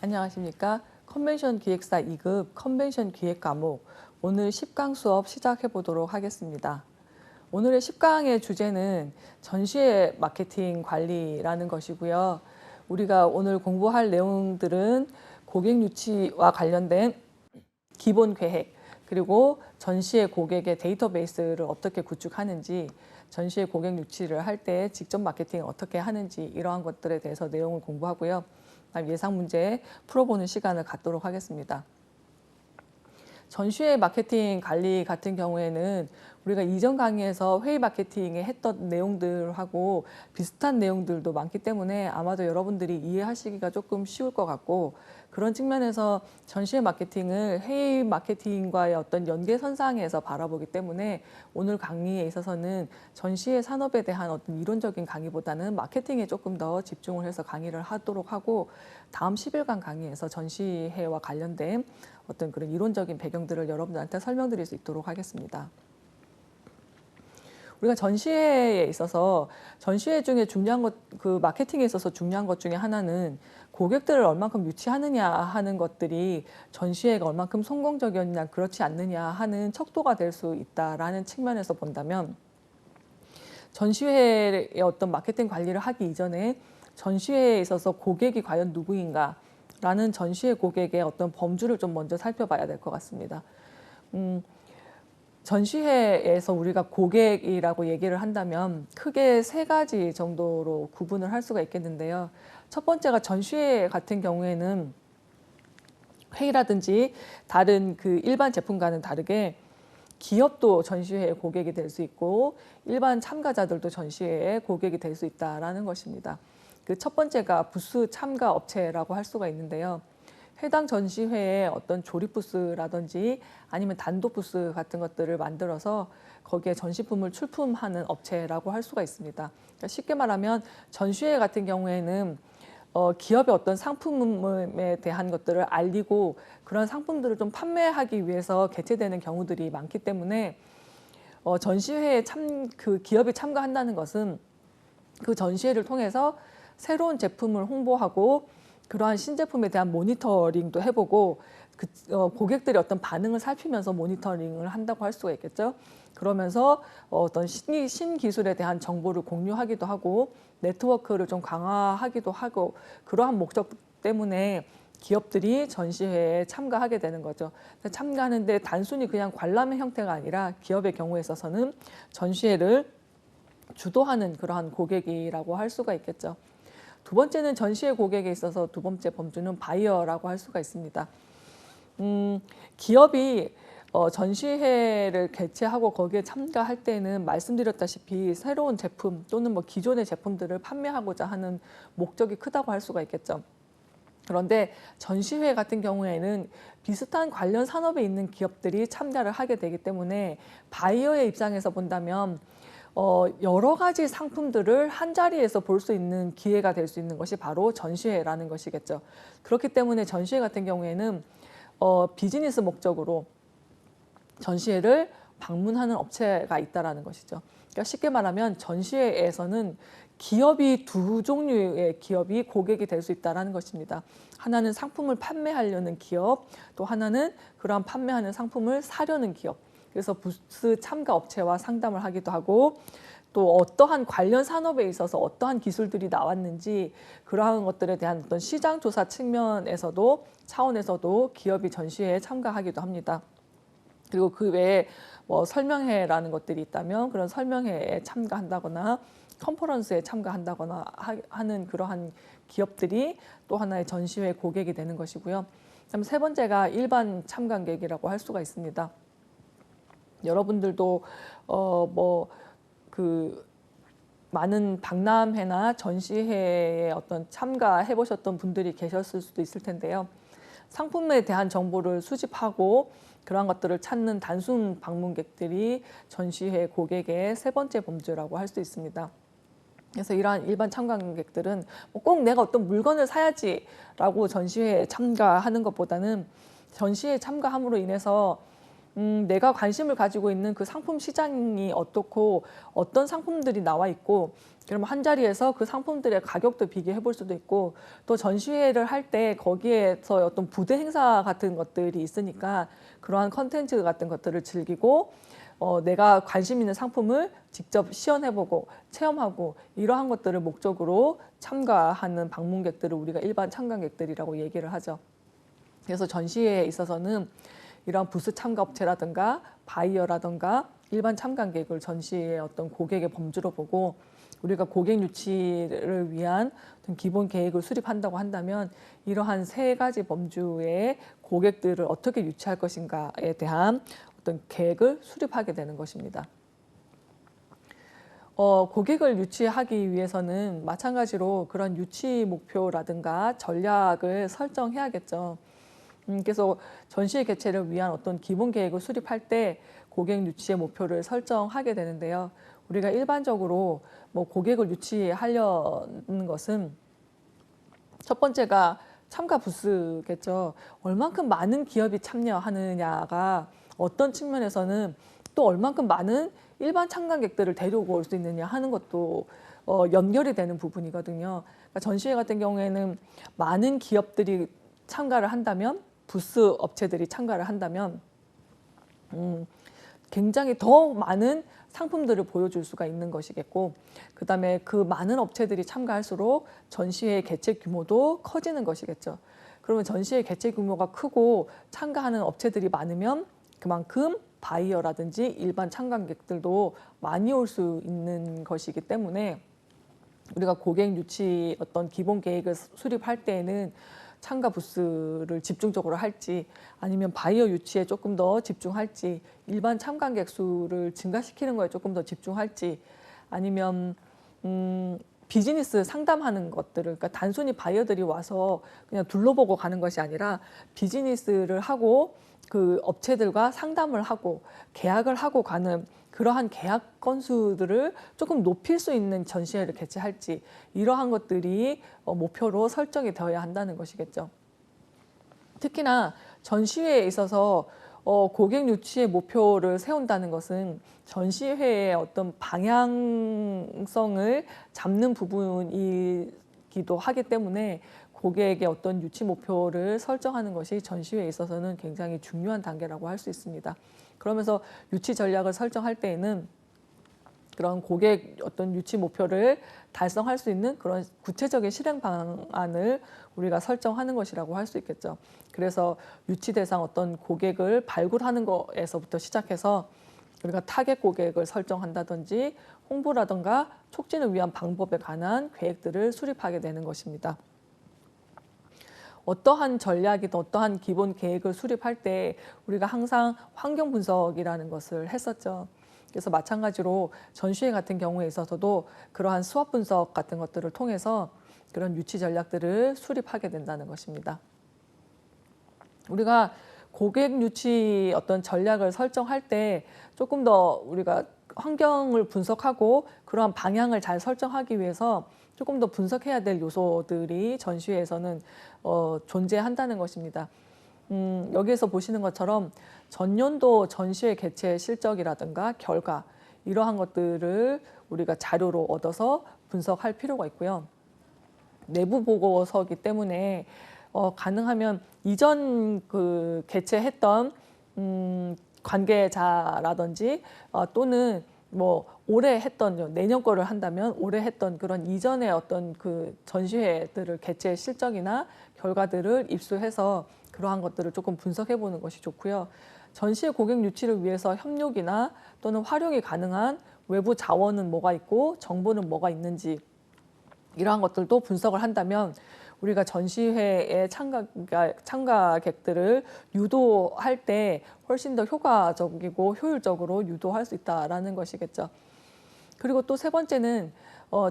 안녕하십니까. 컨벤션 기획사 2급 컨벤션 기획 과목 오늘 10강 수업 시작해 보도록 하겠습니다. 오늘의 10강의 주제는 전시회 마케팅 관리라는 것이고요. 우리가 오늘 공부할 내용들은 고객 유치와 관련된 기본 계획, 그리고 전시회 고객의 데이터베이스를 어떻게 구축하는지, 전시회 고객 유치를 할 때 직접 마케팅을 어떻게 하는지 이러한 것들에 대해서 내용을 공부하고요. 예상 문제 풀어보는 시간을 갖도록 하겠습니다. 전시회 마케팅 관리 같은 경우에는 우리가 이전 강의에서 회의 마케팅에 했던 내용들하고 비슷한 내용들도 많기 때문에 아마도 여러분들이 이해하시기가 조금 쉬울 것 같고, 그런 측면에서 전시회 마케팅을 회의 마케팅과의 어떤 연계선상에서 바라보기 때문에 오늘 강의에 있어서는 전시회 산업에 대한 어떤 이론적인 강의보다는 마케팅에 조금 더 집중을 해서 강의를 하도록 하고, 다음 11강 강의에서 전시회와 관련된 어떤 그런 이론적인 배경들을 여러분들한테 설명드릴 수 있도록 하겠습니다. 우리가 전시회에 있어서 전시회 중에 중요한 것, 그 마케팅에 있어서 중요한 것 중에 하나는 고객들을 얼만큼 유치하느냐 하는 것들이 전시회가 얼만큼 성공적이었냐 그렇지 않느냐 하는 척도가 될 수 있다라는 측면에서 본다면, 전시회의 어떤 마케팅 관리를 하기 이전에 전시회에 있어서 고객이 과연 누구인가 라는 전시회 고객의 어떤 범주를 좀 먼저 살펴봐야 될 것 같습니다. 전시회에서 우리가 고객이라고 얘기를 한다면 크게 세 가지 정도로 구분을 할 수가 있겠는데요. 첫 번째가 전시회 같은 경우에는 회의라든지 다른 그 일반 제품과는 다르게 기업도 전시회의 고객이 될 수 있고 일반 참가자들도 전시회의 고객이 될 수 있다는 것입니다. 그 첫 번째가 부스 참가 업체라고 할 수가 있는데요. 해당 전시회에 어떤 조립 부스라든지 아니면 단독 부스 같은 것들을 만들어서 거기에 전시품을 출품하는 업체라고 할 수가 있습니다. 그러니까 쉽게 말하면 전시회 같은 경우에는 기업의 어떤 상품에 대한 것들을 알리고 그런 상품들을 좀 판매하기 위해서 개최되는 경우들이 많기 때문에 전시회에 그 기업이 참가한다는 것은 그 전시회를 통해서 새로운 제품을 홍보하고 그러한 신제품에 대한 모니터링도 해보고 고객들이 어떤 반응을 살피면서 모니터링을 한다고 할 수가 있겠죠. 그러면서 어떤 신기술에 대한 정보를 공유하기도 하고 네트워크를 좀 강화하기도 하고, 그러한 목적 때문에 기업들이 전시회에 참가하게 되는 거죠. 참가하는데 단순히 그냥 관람의 형태가 아니라 기업의 경우에 있어서는 전시회를 주도하는 그러한 고객이라고 할 수가 있겠죠. 두 번째는 전시회 고객에 있어서 두 번째 범주는 바이어라고 할 수가 있습니다. 기업이 전시회를 개최하고 거기에 참가할 때는 말씀드렸다시피 새로운 제품 또는 뭐 기존의 제품들을 판매하고자 하는 목적이 크다고 할 수가 있겠죠. 그런데 전시회 같은 경우에는 비슷한 관련 산업에 있는 기업들이 참가를 하게 되기 때문에 바이어의 입장에서 본다면 여러 가지 상품들을 한 자리에서 볼 수 있는 기회가 될 수 있는 것이 바로 전시회라는 것이겠죠. 그렇기 때문에 전시회 같은 경우에는 비즈니스 목적으로 전시회를 방문하는 업체가 있다라는 것이죠. 그러니까 쉽게 말하면 전시회에서는 기업이 두 종류의 기업이 고객이 될 수 있다는 것입니다. 하나는 상품을 판매하려는 기업, 또 하나는 그러한 판매하는 상품을 사려는 기업. 그래서 부스 참가 업체와 상담을 하기도 하고, 또 어떠한 관련 산업에 있어서 어떠한 기술들이 나왔는지 그러한 것들에 대한 어떤 시장 조사 측면에서도 차원에서도 기업이 전시회에 참가하기도 합니다. 그리고 그 외에 뭐 설명회라는 것들이 있다면 그런 설명회에 참가한다거나 컨퍼런스에 참가한다거나 하는 그러한 기업들이 또 하나의 전시회 고객이 되는 것이고요. 그다음 세 번째가 일반 참관객이라고 할 수가 있습니다. 여러분들도 많은 박람회나 전시회에 어떤 참가해 보셨던 분들이 계셨을 수도 있을 텐데요. 상품에 대한 정보를 수집하고 그러한 것들을 찾는 단순 방문객들이 전시회 고객의 세 번째 범주라고 할 수 있습니다. 그래서 이러한 일반 참관객들은 꼭 내가 어떤 물건을 사야지라고 전시회에 참가하는 것보다는 전시회에 참가함으로 인해서 내가 관심을 가지고 있는 그 상품 시장이 어떻고 어떤 상품들이 나와 있고 그러면 한 자리에서 그 상품들의 가격도 비교해 볼 수도 있고 또 전시회를 할 때 거기에서 어떤 부대 행사 같은 것들이 있으니까 그러한 컨텐츠 같은 것들을 즐기고 내가 관심 있는 상품을 직접 시연해보고 체험하고 이러한 것들을 목적으로 참가하는 방문객들을 우리가 일반 참관객들이라고 얘기를 하죠. 그래서 전시회에 있어서는 이러한 부스 참가 업체라든가 바이어라든가 일반 참관객을 전시회의 어떤 고객의 범주로 보고 우리가 고객 유치를 위한 어떤 기본 계획을 수립한다고 한다면 이러한 세 가지 범주의 고객들을 어떻게 유치할 것인가에 대한 어떤 계획을 수립하게 되는 것입니다. 고객을 유치하기 위해서는 마찬가지로 그런 유치 목표라든가 전략을 설정해야겠죠. 그래서 전시회 개최를 위한 어떤 기본 계획을 수립할 때 고객 유치의 목표를 설정하게 되는데요. 우리가 일반적으로 뭐 고객을 유치하려는 것은 첫 번째가 참가 부스겠죠. 얼만큼 많은 기업이 참여하느냐가 어떤 측면에서는 또 얼만큼 많은 일반 참관객들을 데리고 올 수 있느냐 하는 것도 연결이 되는 부분이거든요. 그러니까 전시회 같은 경우에는 많은 기업들이 참가를 한다면 부스 업체들이 참가를 한다면 굉장히 더 많은 상품들을 보여줄 수가 있는 것이겠고 그다음에 그 많은 업체들이 참가할수록 전시회 개최 규모도 커지는 것이겠죠. 그러면 전시회 개최 규모가 크고 참가하는 업체들이 많으면 그만큼 바이어라든지 일반 참관객들도 많이 올 수 있는 것이기 때문에 우리가 고객 유치 어떤 기본 계획을 수립할 때에는 참가 부스를 집중적으로 할지 아니면 바이어 유치에 조금 더 집중할지 일반 참관객 수를 증가시키는 거에 조금 더 집중할지 아니면 비즈니스 상담하는 것들을 그러니까 단순히 바이어들이 와서 그냥 둘러보고 가는 것이 아니라 비즈니스를 하고 그 업체들과 상담을 하고 계약을 하고 가는 그러한 계약 건수들을 조금 높일 수 있는 전시회를 개최할지 이러한 것들이 목표로 설정이 되어야 한다는 것이겠죠. 특히나 전시회에 있어서 고객 유치의 목표를 세운다는 것은 전시회의 어떤 방향성을 잡는 부분이기도 하기 때문에 고객의 어떤 유치 목표를 설정하는 것이 전시회에 있어서는 굉장히 중요한 단계라고 할 수 있습니다. 그러면서 유치 전략을 설정할 때에는 그런 고객 어떤 유치 목표를 달성할 수 있는 그런 구체적인 실행 방안을 우리가 설정하는 것이라고 할 수 있겠죠. 그래서 유치 대상 어떤 고객을 발굴하는 것에서부터 시작해서 우리가 타겟 고객을 설정한다든지 홍보라든가 촉진을 위한 방법에 관한 계획들을 수립하게 되는 것입니다. 어떠한 전략이든 어떠한 기본 계획을 수립할 때 우리가 항상 환경 분석이라는 것을 했었죠. 그래서 마찬가지로 전시회 같은 경우에 있어서도 그러한 수업 분석 같은 것들을 통해서 그런 유치 전략들을 수립하게 된다는 것입니다. 우리가 고객 유치 어떤 전략을 설정할 때 조금 더 우리가 환경을 분석하고 그러한 방향을 잘 설정하기 위해서 조금 더 분석해야 될 요소들이 전시회에서는 존재한다는 것입니다. 여기에서 보시는 것처럼 전년도 전시회 개최 실적이라든가 결과 이러한 것들을 우리가 자료로 얻어서 분석할 필요가 있고요. 내부 보고서이기 때문에 가능하면 이전 그 개최했던 관계자라든지 또는 뭐 올해 했던 내년 거를 한다면 올해 했던 그런 이전의 어떤 그 전시회들을 개최 실적이나 결과들을 입수해서 그러한 것들을 조금 분석해 보는 것이 좋고요. 전시회 고객 유치를 위해서 협력이나 또는 활용이 가능한 외부 자원은 뭐가 있고 정보는 뭐가 있는지 이러한 것들도 분석을 한다면 우리가 전시회에 참가객들을 유도할 때 훨씬 더 효과적이고 효율적으로 유도할 수 있다라는 것이겠죠. 그리고 또 세 번째는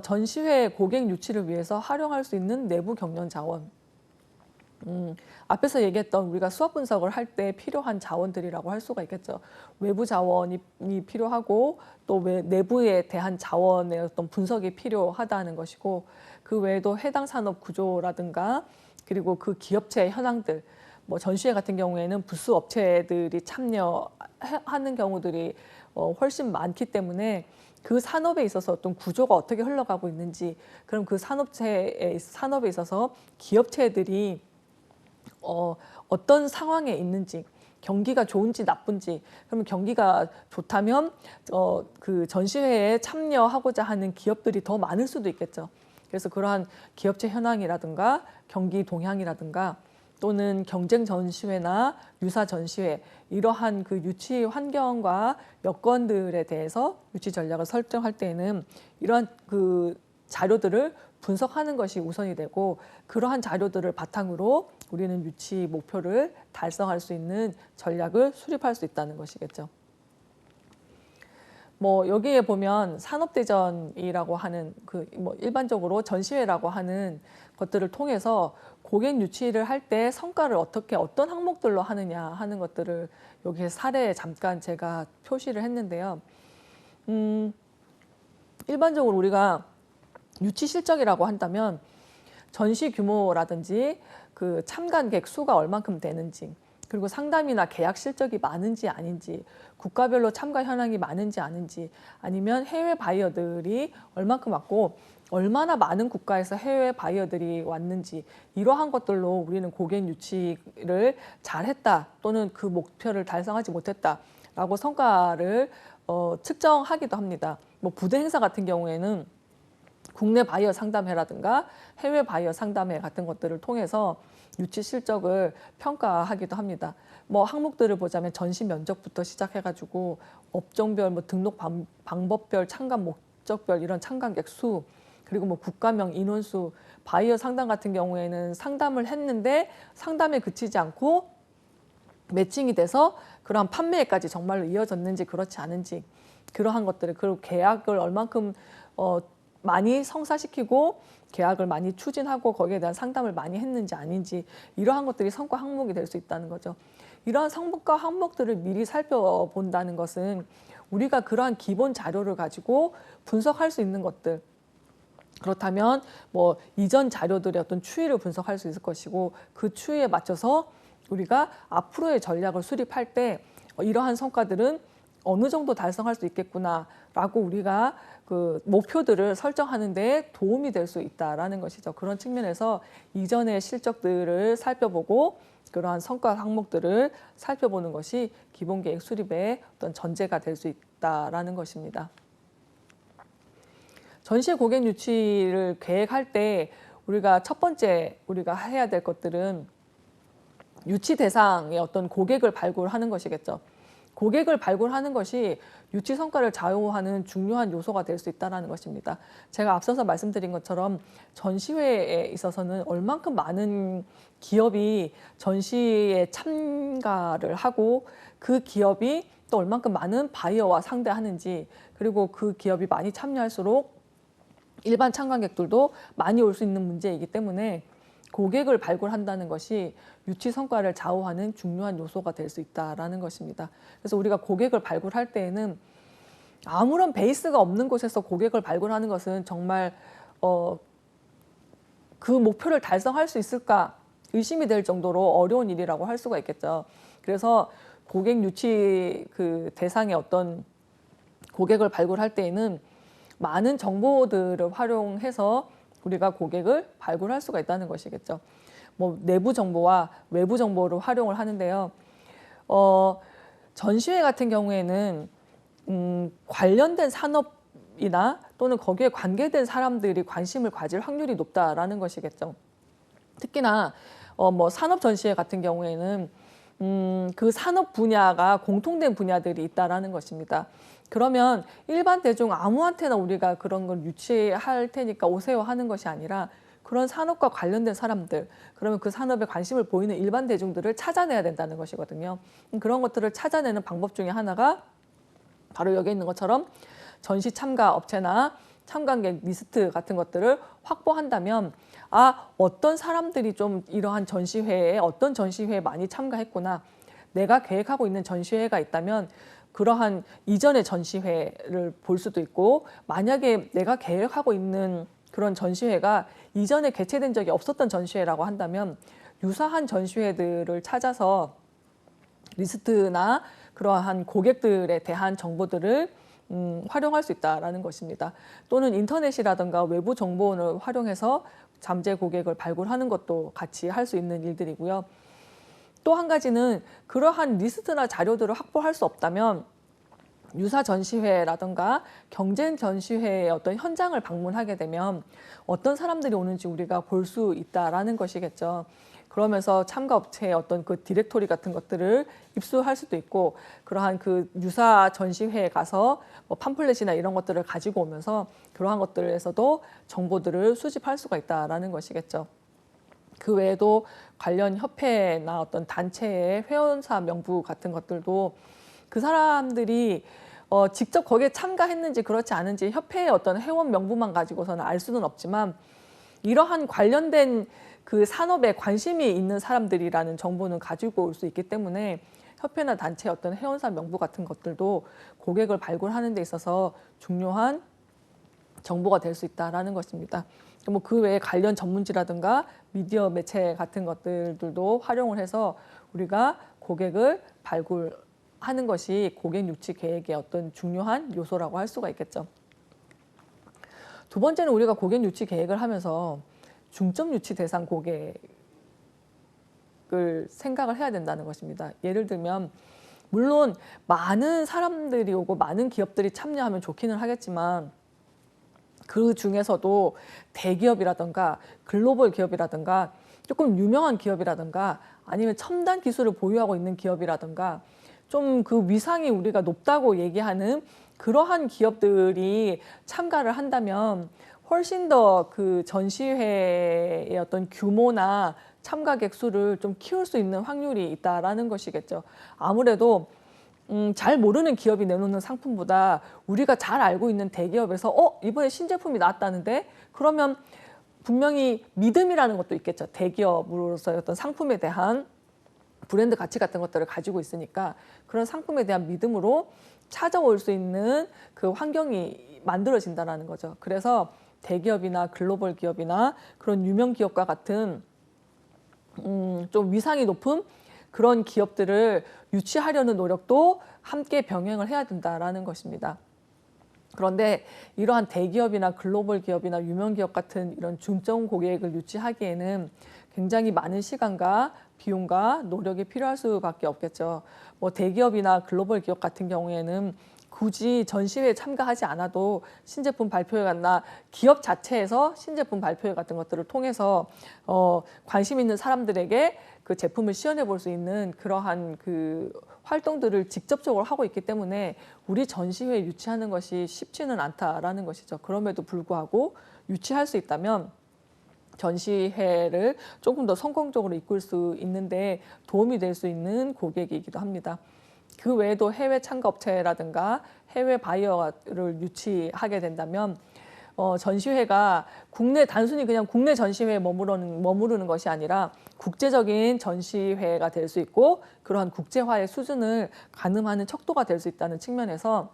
전시회 고객 유치를 위해서 활용할 수 있는 내부 경영 자원. 앞에서 얘기했던 우리가 수업 분석을 할 때 필요한 자원들이라고 할 수가 있겠죠. 외부 자원이 필요하고 또 내부에 대한 자원의 어떤 분석이 필요하다는 것이고 그 외에도 해당 산업 구조라든가 그리고 그 기업체의 현황들 뭐 전시회 같은 경우에는 부스 업체들이 참여하는 경우들이 훨씬 많기 때문에 그 산업에 있어서 어떤 구조가 어떻게 흘러가고 있는지, 그럼 그 산업에 있어서 기업체들이 어떤 상황에 있는지, 경기가 좋은지 나쁜지, 그러면 경기가 좋다면 그 전시회에 참여하고자 하는 기업들이 더 많을 수도 있겠죠. 그래서 그러한 기업체 현황이라든가 경기 동향이라든가 또는 경쟁 전시회나 유사 전시회, 이러한 그 유치 환경과 여건들에 대해서 유치 전략을 설정할 때에는 이러한 그 자료들을 분석하는 것이 우선이 되고, 그러한 자료들을 바탕으로 우리는 유치 목표를 달성할 수 있는 전략을 수립할 수 있다는 것이겠죠. 뭐 여기에 보면 산업대전이라고 하는 뭐 일반적으로 전시회라고 하는 것들을 통해서 고객 유치를 할 때 성과를 어떤 항목들로 하느냐 하는 것들을 여기에 사례에 잠깐 제가 표시를 했는데요. 일반적으로 우리가 유치 실적이라고 한다면 전시 규모라든지 그 참관객 수가 얼만큼 되는지, 그리고 상담이나 계약 실적이 많은지 아닌지, 국가별로 참가 현황이 많은지 아닌지, 아니면 해외 바이어들이 얼만큼 왔고 얼마나 많은 국가에서 해외 바이어들이 왔는지, 이러한 것들로 우리는 고객 유치를 잘했다 또는 그 목표를 달성하지 못했다라고 성과를 측정하기도 합니다. 뭐 부대 행사 같은 경우에는 국내 바이어 상담회라든가 해외 바이어 상담회 같은 것들을 통해서 유치 실적을 평가하기도 합니다. 뭐 항목들을 보자면 전시 면적부터 시작해가지고 업종별, 뭐 등록 방법별, 참관 목적별 이런 참관객 수, 그리고 뭐 국가명 인원수, 바이어 상담 같은 경우에는 상담을 했는데 상담에 그치지 않고 매칭이 돼서 그러한 판매까지 정말로 이어졌는지 그렇지 않은지, 그러한 것들을, 그리고 계약을 얼만큼 많이 성사시키고 계약을 많이 추진하고 거기에 대한 상담을 많이 했는지 아닌지, 이러한 것들이 성과 항목이 될 수 있다는 거죠. 이러한 성과 항목들을 미리 살펴본다는 것은 우리가 그러한 기본 자료를 가지고 분석할 수 있는 것들, 그렇다면 뭐 이전 자료들의 어떤 추이를 분석할 수 있을 것이고, 그 추이에 맞춰서 우리가 앞으로의 전략을 수립할 때 이러한 성과들은 어느 정도 달성할 수 있겠구나라고 우리가 그 목표들을 설정하는 데 도움이 될 수 있다라는 것이죠. 그런 측면에서 이전의 실적들을 살펴보고 그러한 성과 항목들을 살펴보는 것이 기본 계획 수립의 어떤 전제가 될 수 있다라는 것입니다. 전시 고객 유치를 계획할 때 우리가 첫 번째 우리가 해야 될 것들은 유치 대상의 어떤 고객을 발굴하는 것이겠죠. 고객을 발굴하는 것이 유치 성과를 좌우하는 중요한 요소가 될 수 있다는 것입니다. 제가 앞서서 말씀드린 것처럼 전시회에 있어서는 얼만큼 많은 기업이 전시에 참가를 하고 그 기업이 또 얼만큼 많은 바이어와 상대하는지, 그리고 그 기업이 많이 참여할수록 일반 참관객들도 많이 올 수 있는 문제이기 때문에 고객을 발굴한다는 것이 유치 성과를 좌우하는 중요한 요소가 될 수 있다는 것입니다. 그래서 우리가 고객을 발굴할 때에는 아무런 베이스가 없는 곳에서 고객을 발굴하는 것은 정말 그 목표를 달성할 수 있을까 의심이 될 정도로 어려운 일이라고 할 수가 있겠죠. 그래서 고객 유치 그 대상의 어떤 고객을 발굴할 때에는 많은 정보들을 활용해서 우리가 고객을 발굴할 수가 있다는 것이겠죠. 뭐 내부 정보와 외부 정보를 활용을 하는데요. 전시회 같은 경우에는 관련된 산업이나 또는 거기에 관계된 사람들이 관심을 가질 확률이 높다라는 것이겠죠. 특히나 뭐 산업 전시회 같은 경우에는 그 산업 분야가 공통된 분야들이 있다라는 것입니다. 그러면 일반 대중 아무한테나 우리가 그런 걸 유치할 테니까 오세요 하는 것이 아니라 그런 산업과 관련된 사람들, 그러면 그 산업에 관심을 보이는 일반 대중들을 찾아내야 된다는 것이거든요. 그런 것들을 찾아내는 방법 중에 하나가 바로 여기 있는 것처럼 전시 참가 업체나 참관객 리스트 같은 것들을 확보한다면, 어떤 사람들이 좀 이러한 전시회에 어떤 전시회에 많이 참가했구나, 내가 계획하고 있는 전시회가 있다면 그러한 이전의 전시회를 볼 수도 있고, 만약에 내가 계획하고 있는 그런 전시회가 이전에 개최된 적이 없었던 전시회라고 한다면 유사한 전시회들을 찾아서 리스트나 그러한 고객들에 대한 정보들을 활용할 수 있다는 것입니다. 또는 인터넷이라든가 외부 정보원을 활용해서 잠재 고객을 발굴하는 것도 같이 할 수 있는 일들이고요. 또 한 가지는 그러한 리스트나 자료들을 확보할 수 없다면 유사 전시회라든가 경쟁 전시회의 어떤 현장을 방문하게 되면 어떤 사람들이 오는지 우리가 볼 수 있다라는 것이겠죠. 그러면서 참가 업체의 어떤 그 디렉토리 같은 것들을 입수할 수도 있고, 그러한 그 유사 전시회에 가서 뭐 팜플렛이나 이런 것들을 가지고 오면서 그러한 것들에서도 정보들을 수집할 수가 있다라는 것이겠죠. 그 외에도 관련 협회나 어떤 단체의 회원사 명부 같은 것들도 그 사람들이 직접 거기에 참가했는지 그렇지 않은지 협회의 어떤 회원 명부만 가지고서는 알 수는 없지만, 이러한 관련된 그 산업에 관심이 있는 사람들이라는 정보는 가지고 올 수 있기 때문에 협회나 단체의 어떤 회원사 명부 같은 것들도 고객을 발굴하는 데 있어서 중요한 정보가 될 수 있다라는 것입니다. 뭐 그 외에 관련 전문지라든가 미디어 매체 같은 것들도 활용을 해서 우리가 고객을 발굴하는 것이 고객 유치 계획의 어떤 중요한 요소라고 할 수가 있겠죠. 두 번째는 우리가 고객 유치 계획을 하면서 중점 유치 대상 고객을 생각을 해야 된다는 것입니다. 예를 들면 물론 많은 사람들이 오고 많은 기업들이 참여하면 좋기는 하겠지만, 그 중에서도 대기업이라든가 글로벌 기업이라든가 조금 유명한 기업이라든가 아니면 첨단 기술을 보유하고 있는 기업이라든가 좀 그 위상이 우리가 높다고 얘기하는 그러한 기업들이 참가를 한다면 훨씬 더 그 전시회의 어떤 규모나 참가객 수를 좀 키울 수 있는 확률이 있다라는 것이겠죠. 아무래도 잘 모르는 기업이 내놓는 상품보다 우리가 잘 알고 있는 대기업에서 이번에 신제품이 나왔다는데, 그러면 분명히 믿음이라는 것도 있겠죠. 대기업으로서의 어떤 상품에 대한 브랜드 가치 같은 것들을 가지고 있으니까 그런 상품에 대한 믿음으로 찾아올 수 있는 그 환경이 만들어진다는 거죠. 그래서 대기업이나 글로벌 기업이나 그런 유명 기업과 같은 좀 위상이 높은 그런 기업들을 유치하려는 노력도 함께 병행을 해야 된다라는 것입니다. 그런데 이러한 대기업이나 글로벌 기업이나 유명 기업 같은 이런 중점 고객을 유치하기에는 굉장히 많은 시간과 비용과 노력이 필요할 수밖에 없겠죠. 뭐 대기업이나 글로벌 기업 같은 경우에는 굳이 전시회에 참가하지 않아도 신제품 발표회나 기업 자체에서 신제품 발표회 같은 것들을 통해서 관심 있는 사람들에게 그 제품을 시연해 볼 수 있는 그러한 그 활동들을 직접적으로 하고 있기 때문에 우리 전시회 유치하는 것이 쉽지는 않다라는 것이죠. 그럼에도 불구하고 유치할 수 있다면 전시회를 조금 더 성공적으로 이끌 수 있는데 도움이 될 수 있는 고객이기도 합니다. 그 외에도 해외 참가 업체라든가 해외 바이어를 유치하게 된다면 전시회가 단순히 그냥 국내 전시회에 머무르는 것이 아니라 국제적인 전시회가 될 수 있고, 그러한 국제화의 수준을 가늠하는 척도가 될 수 있다는 측면에서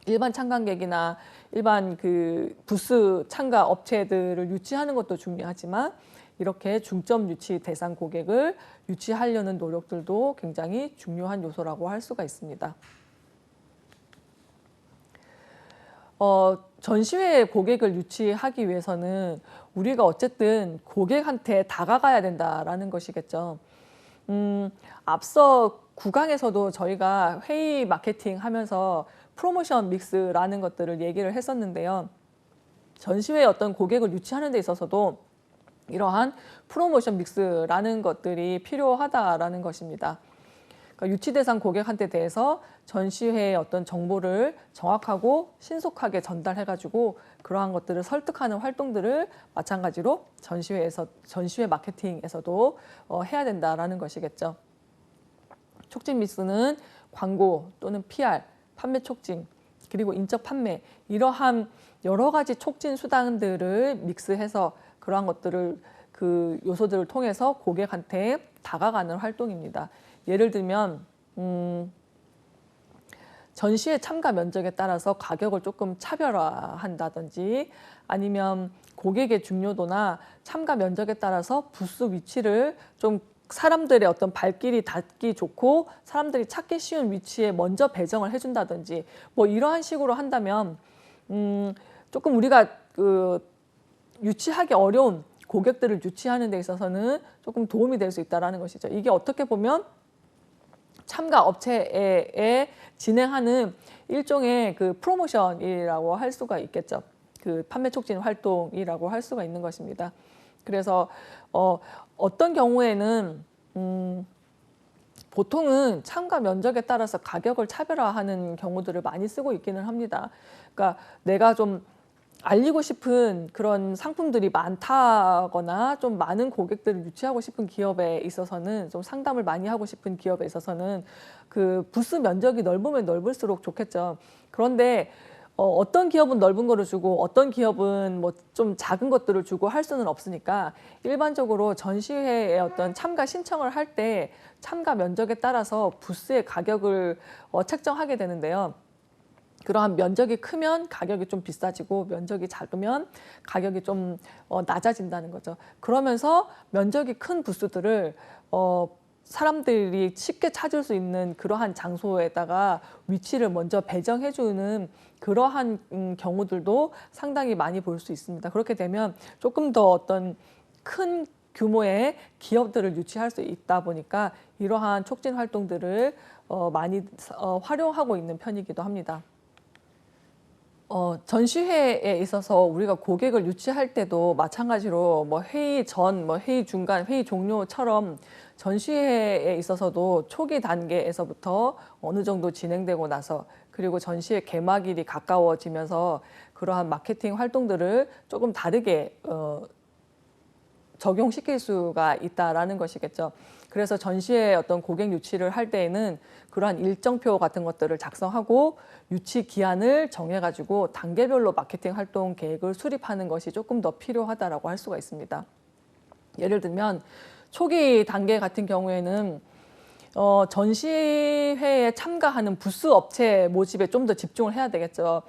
일반 참관객이나 일반 그 부스 참가 업체들을 유치하는 것도 중요하지만, 이렇게 중점 유치 대상 고객을 유치하려는 노력들도 굉장히 중요한 요소라고 할 수가 있습니다. 전시회 고객을 유치하기 위해서는 우리가 어쨌든 고객한테 다가가야 된다라는 것이겠죠. 앞서 9강에서도 저희가 회의 마케팅 하면서 프로모션 믹스라는 것들을 얘기를 했었는데요. 전시회에 어떤 고객을 유치하는 데 있어서도 이러한 프로모션 믹스라는 것들이 필요하다라는 것입니다. 그러니까 유치 대상 고객한테 대해서 전시회의 어떤 정보를 정확하고 신속하게 전달해가지고 그러한 것들을 설득하는 활동들을 마찬가지로 전시회 마케팅에서도 해야 된다라는 것이겠죠. 촉진 믹스는 광고 또는 PR, 판매 촉진, 그리고 인적 판매, 이러한 여러 가지 촉진 수단들을 믹스해서 그러한 것들을 그 요소들을 통해서 고객한테 다가가는 활동입니다. 예를 들면 전시회 참가 면적에 따라서 가격을 조금 차별화한다든지 아니면 고객의 중요도나 참가 면적에 따라서 부스 위치를 좀 사람들의 어떤 발길이 닿기 좋고 사람들이 찾기 쉬운 위치에 먼저 배정을 해준다든지 뭐 이러한 식으로 한다면 조금 우리가 유치하기 어려운 고객들을 유치하는 데 있어서는 조금 도움이 될 수 있다는 것이죠. 이게 어떻게 보면 참가 업체에 진행하는 일종의 그 프로모션이라고 할 수가 있겠죠. 그 판매 촉진 활동이라고 할 수가 있는 것입니다. 그래서 어떤 경우에는 보통은 참가 면적에 따라서 가격을 차별화하는 경우들을 많이 쓰고 있기는 합니다. 그러니까 내가 좀 알리고 싶은 그런 상품들이 많다거나 좀 많은 고객들을 유치하고 싶은 기업에 있어서는 좀 상담을 많이 하고 싶은 기업에 있어서는 그 부스 면적이 넓으면 넓을수록 좋겠죠. 그런데 어떤 기업은 넓은 거를 주고 어떤 기업은 뭐 좀 작은 것들을 주고 할 수는 없으니까 일반적으로 전시회에 어떤 참가 신청을 할 때 참가 면적에 따라서 부스의 가격을 책정하게 되는데요. 그러한 면적이 크면 가격이 좀 비싸지고 면적이 작으면 가격이 좀 낮아진다는 거죠. 그러면서 면적이 큰 부스들을 사람들이 쉽게 찾을 수 있는 그러한 장소에다가 위치를 먼저 배정해주는 그러한 경우들도 상당히 많이 볼 수 있습니다. 그렇게 되면 조금 더 어떤 큰 규모의 기업들을 유치할 수 있다 보니까 이러한 촉진 활동들을 많이 활용하고 있는 편이기도 합니다. 전시회에 있어서 우리가 고객을 유치할 때도 마찬가지로 뭐 회의 전, 뭐 회의 중간, 회의 종료처럼 전시회에 있어서도 초기 단계에서부터 어느 정도 진행되고 나서 그리고 전시회 개막일이 가까워지면서 그러한 마케팅 활동들을 조금 다르게 적용시킬 수가 있다라는 것이겠죠. 그래서 전시회 어떤 고객 유치를 할 때에는 그러한 일정표 같은 것들을 작성하고 유치 기한을 정해가지고 단계별로 마케팅 활동 계획을 수립하는 것이 조금 더 필요하다라고 할 수가 있습니다. 예를 들면 초기 단계 같은 경우에는 전시회에 참가하는 부스 업체 모집에 좀 더 집중을 해야 되겠죠.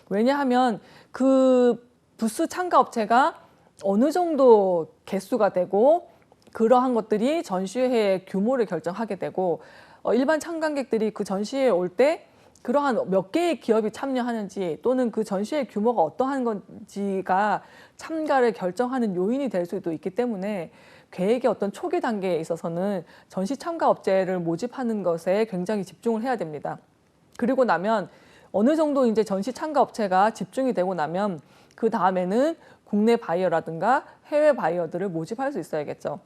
왜냐하면 그 부스 참가 업체가 어느 정도 개수가 되고 그러한 것들이 전시회의 규모를 결정하게 되고 일반 참관객들이 그 전시회에 올 때 그러한 몇 개의 기업이 참여하는지 또는 그 전시회 규모가 어떠한 건지가 참가를 결정하는 요인이 될 수도 있기 때문에 계획의 어떤 초기 단계에 있어서는 전시 참가 업체를 모집하는 것에 굉장히 집중을 해야 됩니다. 그리고 나면 어느 정도 이제 전시 참가 업체가 집중이 되고 나면 그 다음에는 국내 바이어라든가 해외 바이어들을 모집할 수 있어야겠죠.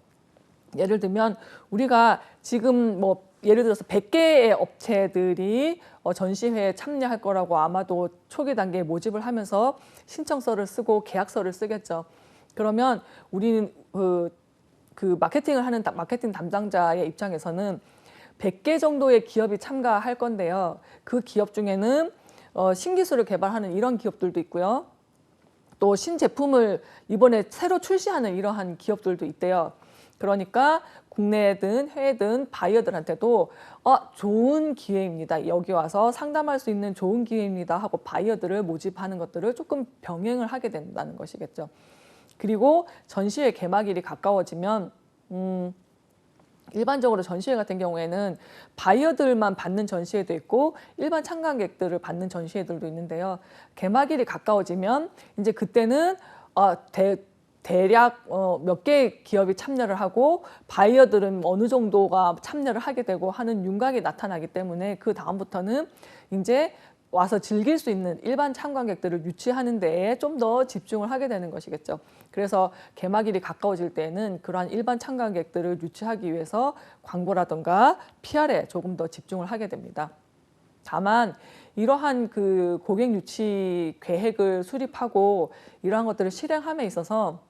예를 들면 우리가 지금 뭐 예를 들어서 100개의 업체들이 전시회에 참여할 거라고 아마도 초기 단계에 모집을 하면서 신청서를 쓰고 계약서를 쓰겠죠. 그러면 우리는 그 마케팅을 하는 마케팅 담당자의 입장에서는 100개 정도의 기업이 참가할 건데요. 그 기업 중에는 신기술을 개발하는 이런 기업들도 있고요. 또 신제품을 이번에 새로 출시하는 이러한 기업들도 있대요. 그러니까 국내든 해외든 바이어들한테도 좋은 기회입니다. 여기 와서 상담할 수 있는 좋은 기회입니다 하고 바이어들을 모집하는 것들을 조금 병행을 하게 된다는 것이겠죠. 그리고 전시회 개막일이 가까워지면 일반적으로 전시회 같은 경우에는 바이어들만 받는 전시회도 있고 일반 참관객들을 받는 전시회들도 있는데요. 개막일이 가까워지면 이제 그때는 대략 몇 개의 기업이 참여를 하고 바이어들은 어느 정도가 참여를 하게 되고 하는 윤곽이 나타나기 때문에 그 다음부터는 이제 와서 즐길 수 있는 일반 참관객들을 유치하는 데에 좀 더 집중을 하게 되는 것이겠죠. 그래서 개막일이 가까워질 때에는 그러한 일반 참관객들을 유치하기 위해서 광고라든가 PR에 조금 더 집중을 하게 됩니다. 다만 이러한 그 고객 유치 계획을 수립하고 이러한 것들을 실행함에 있어서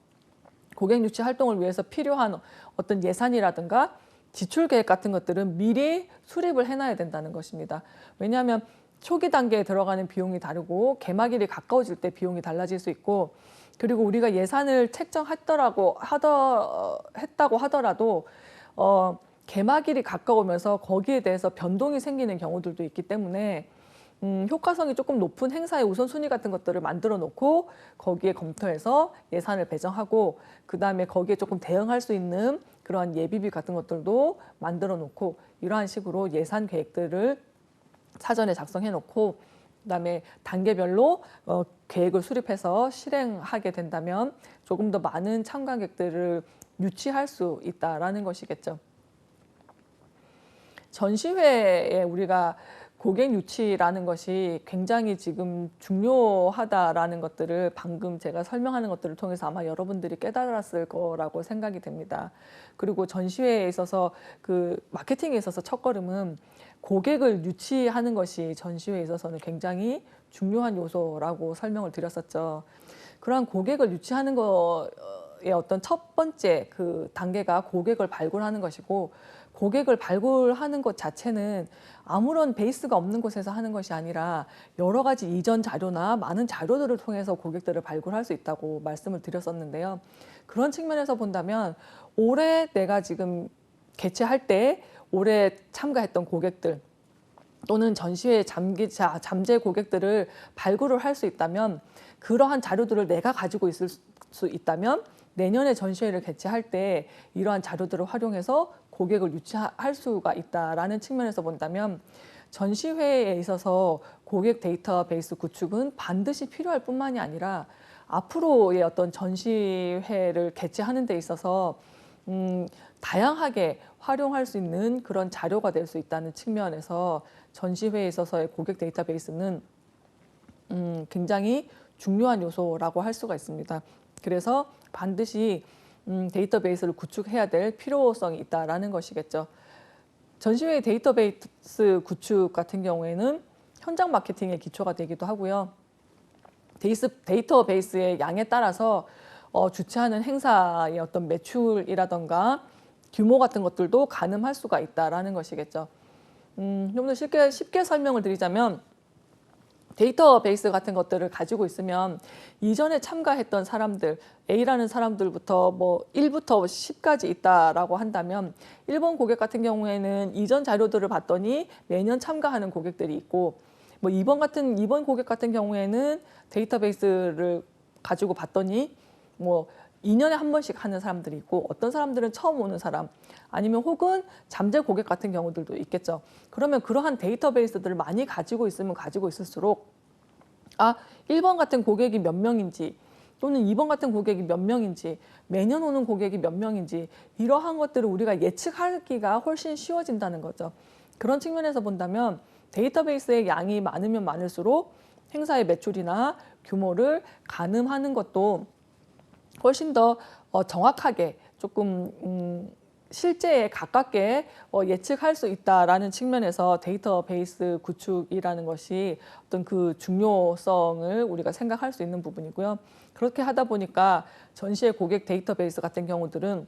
고객 유치 활동을 위해서 필요한 어떤 예산이라든가 지출 계획 같은 것들은 미리 수립을 해놔야 된다는 것입니다. 왜냐하면 초기 단계에 들어가는 비용이 다르고 개막일이 가까워질 때 비용이 달라질 수 있고 그리고 우리가 예산을 책정했다고 하더라도 개막일이 가까우면서 거기에 대해서 변동이 생기는 경우들도 있기 때문에 효과성이 조금 높은 행사의 우선순위 같은 것들을 만들어 놓고 거기에 검토해서 예산을 배정하고 그다음에 거기에 조금 대응할 수 있는 그러한 예비비 같은 것들도 만들어 놓고 이러한 식으로 예산 계획들을 사전에 작성해 놓고 그다음에 단계별로 계획을 수립해서 실행하게 된다면 조금 더 많은 참가객들을 유치할 수 있다라는 것이겠죠. 전시회에 우리가 고객 유치라는 것이 굉장히 지금 중요하다라는 것들을 방금 제가 설명하는 것들을 통해서 아마 여러분들이 깨달았을 거라고 생각이 됩니다. 그리고 전시회에 있어서 그 마케팅에 있어서 첫걸음은 고객을 유치하는 것이 전시회에 있어서는 굉장히 중요한 요소라고 설명을 드렸었죠. 그러한 고객을 유치하는 거의 어떤 첫 번째 그 단계가 고객을 발굴하는 것이고 고객을 발굴하는 것 자체는 아무런 베이스가 없는 곳에서 하는 것이 아니라 여러 가지 이전 자료나 많은 자료들을 통해서 고객들을 발굴할 수 있다고 말씀을 드렸었는데요. 그런 측면에서 본다면 올해 내가 지금 개최할 때 올해 참가했던 고객들 또는 전시회 잠재 고객들을 발굴을 할 수 있다면 그러한 자료들을 내가 가지고 있을 수 있다면 내년에 전시회를 개최할 때 이러한 자료들을 활용해서 고객을 유치할 수가 있다라는 측면에서 본다면 전시회에 있어서 고객 데이터베이스 구축은 반드시 필요할 뿐만이 아니라 앞으로의 어떤 전시회를 개최하는 데 있어서 다양하게 활용할 수 있는 그런 자료가 될 수 있다는 측면에서 전시회에 있어서의 고객 데이터베이스는 굉장히 중요한 요소라고 할 수가 있습니다. 그래서 반드시 데이터베이스를 구축해야 될 필요성이 있다라는 것이겠죠. 전시회 데이터베이스 구축 같은 경우에는 현장 마케팅의 기초가 되기도 하고요. 데이터베이스의 양에 따라서 주최하는 행사의 어떤 매출이라던가 규모 같은 것들도 가늠할 수가 있다라는 것이겠죠. 좀 더 쉽게 설명을 드리자면 데이터베이스 같은 것들을 가지고 있으면 이전에 참가했던 사람들, A라는 사람들부터 뭐 1부터 10까지 있다라고 한다면 1번 고객 같은 경우에는 이전 자료들을 봤더니 매년 참가하는 고객들이 있고 뭐 2번 고객 같은 경우에는 데이터베이스를 가지고 봤더니 뭐 2년에 한 번씩 하는 사람들이 있고 어떤 사람들은 처음 오는 사람 아니면 혹은 잠재 고객 같은 경우들도 있겠죠. 그러면 그러한 데이터베이스들을 많이 가지고 있으면 가지고 있을수록 1번 같은 고객이 몇 명인지 또는 2번 같은 고객이 몇 명인지 매년 오는 고객이 몇 명인지 이러한 것들을 우리가 예측하기가 훨씬 쉬워진다는 거죠. 그런 측면에서 본다면 데이터베이스의 양이 많으면 많을수록 행사의 매출이나 규모를 가늠하는 것도 훨씬 더 정확하게 조금 실제에 가깝게 예측할 수 있다라는 측면에서 데이터베이스 구축이라는 것이 어떤 그 중요성을 우리가 생각할 수 있는 부분이고요. 그렇게 하다 보니까 전시의 고객 데이터베이스 같은 경우들은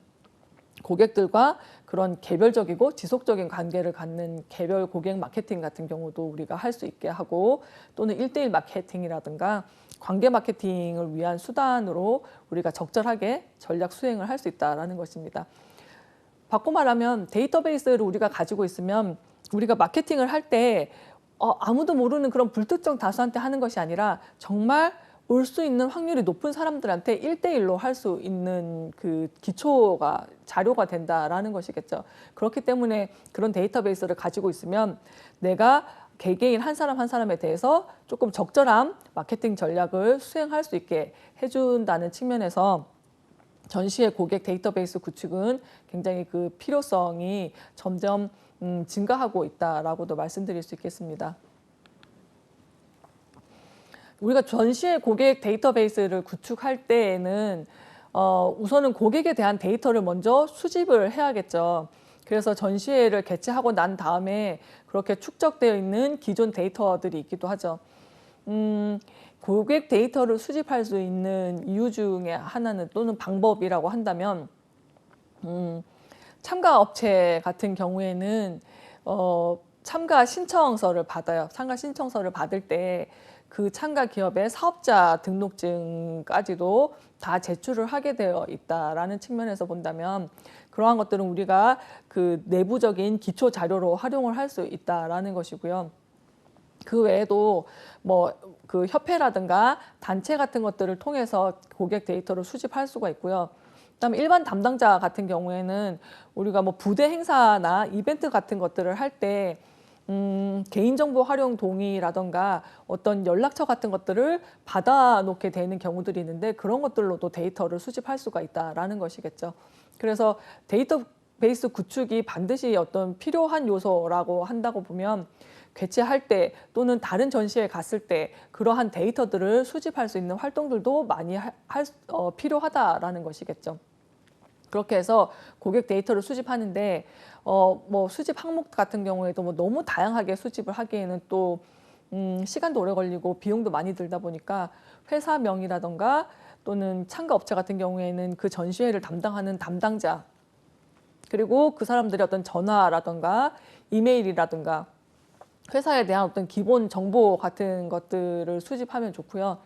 고객들과 그런 개별적이고 지속적인 관계를 갖는 개별 고객 마케팅 같은 경우도 우리가 할 수 있게 하고 또는 1:1 마케팅이라든가 관계 마케팅을 위한 수단으로 우리가 적절하게 전략 수행을 할 수 있다는 것입니다. 바꿔 말하면 데이터베이스를 우리가 가지고 있으면 우리가 마케팅을 할 때 아무도 모르는 그런 불특정 다수한테 하는 것이 아니라 정말 올 수 있는 확률이 높은 사람들한테 1:1로 할 수 있는 그 기초가 자료가 된다라는 것이겠죠. 그렇기 때문에 그런 데이터베이스를 가지고 있으면 내가 개개인 한 사람 한 사람에 대해서 조금 적절한 마케팅 전략을 수행할 수 있게 해준다는 측면에서 전시의 고객 데이터베이스 구축은 굉장히 그 필요성이 점점 증가하고 있다라고도 말씀드릴 수 있겠습니다. 우리가 전시의 고객 데이터베이스를 구축할 때에는 우선은 고객에 대한 데이터를 먼저 수집을 해야겠죠. 그래서 전시회를 개최하고 난 다음에 그렇게 축적되어 있는 기존 데이터들이 있기도 하죠. 고객 데이터를 수집할 수 있는 이유 중에 하나는 또는 방법이라고 한다면 참가 업체 같은 경우에는 참가 신청서를 받아요. 참가 신청서를 받을 때 그 참가 기업의 사업자 등록증까지도 다 제출을 하게 되어 있다라는 측면에서 본다면 그러한 것들은 우리가 그 내부적인 기초 자료로 활용을 할 수 있다라는 것이고요. 그 외에도 뭐 그 협회라든가 단체 같은 것들을 통해서 고객 데이터를 수집할 수가 있고요. 그다음에 일반 담당자 같은 경우에는 우리가 뭐 부대 행사나 이벤트 같은 것들을 할 때 개인정보 활용 동의라던가 어떤 연락처 같은 것들을 받아놓게 되는 경우들이 있는데 그런 것들로도 데이터를 수집할 수가 있다라는 것이겠죠. 그래서 데이터베이스 구축이 반드시 어떤 필요한 요소라고 한다고 보면 개최할 때 또는 다른 전시회 갔을 때 그러한 데이터들을 수집할 수 있는 활동들도 많이 필요하다라는 것이겠죠. 그렇게 해서 고객 데이터를 수집하는데 뭐 수집 항목 같은 경우에도 뭐 너무 다양하게 수집을 하기에는 또 시간도 오래 걸리고 비용도 많이 들다 보니까 회사명이라던가 또는 참가 업체 같은 경우에는 그 전시회를 담당하는 담당자 그리고 그 사람들의 어떤 전화라던가 이메일이라든가 회사에 대한 어떤 기본 정보 같은 것들을 수집하면 좋고요.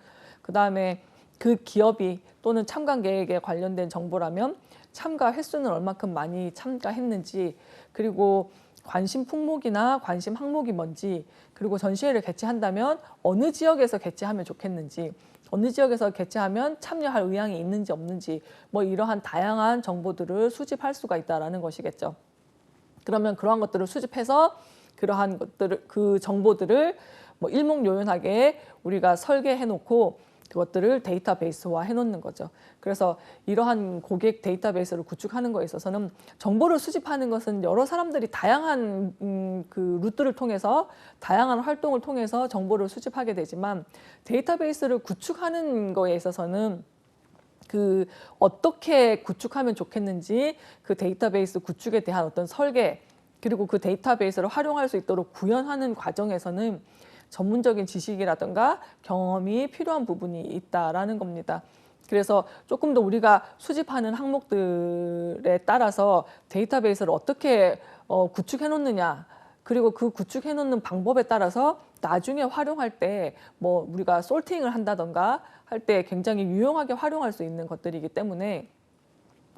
그다음에 그 기업이 또는 참관계획에 관련된 정보라면 참가 횟수는 얼마큼 많이 참가했는지 그리고 관심 품목이나 관심 항목이 뭔지 그리고 전시회를 개최한다면 어느 지역에서 개최하면 좋겠는지 어느 지역에서 개최하면 참여할 의향이 있는지 없는지 뭐 이러한 다양한 정보들을 수집할 수가 있다는 것이겠죠. 그러면 그러한 것들을 수집해서 그러한 것들을 그 정보들을 뭐 일목요연하게 우리가 설계해 놓고 그것들을 데이터베이스화 해놓는 거죠. 그래서 이러한 고객 데이터베이스를 구축하는 거에 있어서는 정보를 수집하는 것은 여러 사람들이 다양한 그 루트를 통해서 다양한 활동을 통해서 정보를 수집하게 되지만 데이터베이스를 구축하는 거에 있어서는 그 어떻게 구축하면 좋겠는지 그 데이터베이스 구축에 대한 어떤 설계 그리고 그 데이터베이스를 활용할 수 있도록 구현하는 과정에서는 전문적인 지식이라든가 경험이 필요한 부분이 있다라는 겁니다. 그래서 조금 더 우리가 수집하는 항목들에 따라서 데이터베이스를 어떻게 구축해 놓느냐 그리고 그 구축해 놓는 방법에 따라서 나중에 활용할 때 뭐 우리가 솔팅을 한다던가 할 때 굉장히 유용하게 활용할 수 있는 것들이기 때문에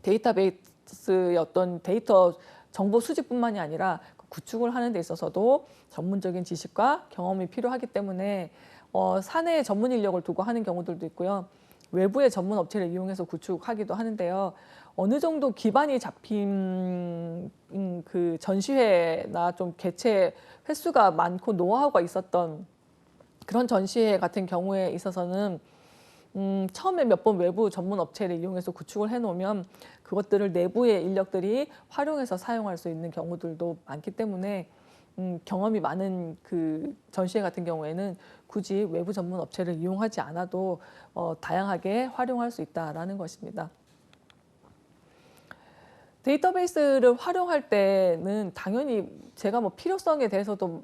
데이터베이스의 어떤 데이터 정보 수집뿐만이 아니라 구축을 하는 데 있어서도 전문적인 지식과 경험이 필요하기 때문에 사내에 전문 인력을 두고 하는 경우들도 있고요. 외부의 전문 업체를 이용해서 구축하기도 하는데요. 어느 정도 기반이 잡힌 그 전시회나 좀 개최 횟수가 많고 노하우가 있었던 그런 전시회 같은 경우에 있어서는 처음에 몇 번 외부 전문 업체를 이용해서 구축을 해놓으면 그것들을 내부의 인력들이 활용해서 사용할 수 있는 경우들도 많기 때문에 경험이 많은 그 전시회 같은 경우에는 굳이 외부 전문 업체를 이용하지 않아도 다양하게 활용할 수 있다라는 것입니다. 데이터베이스를 활용할 때는 당연히 제가 뭐 필요성에 대해서도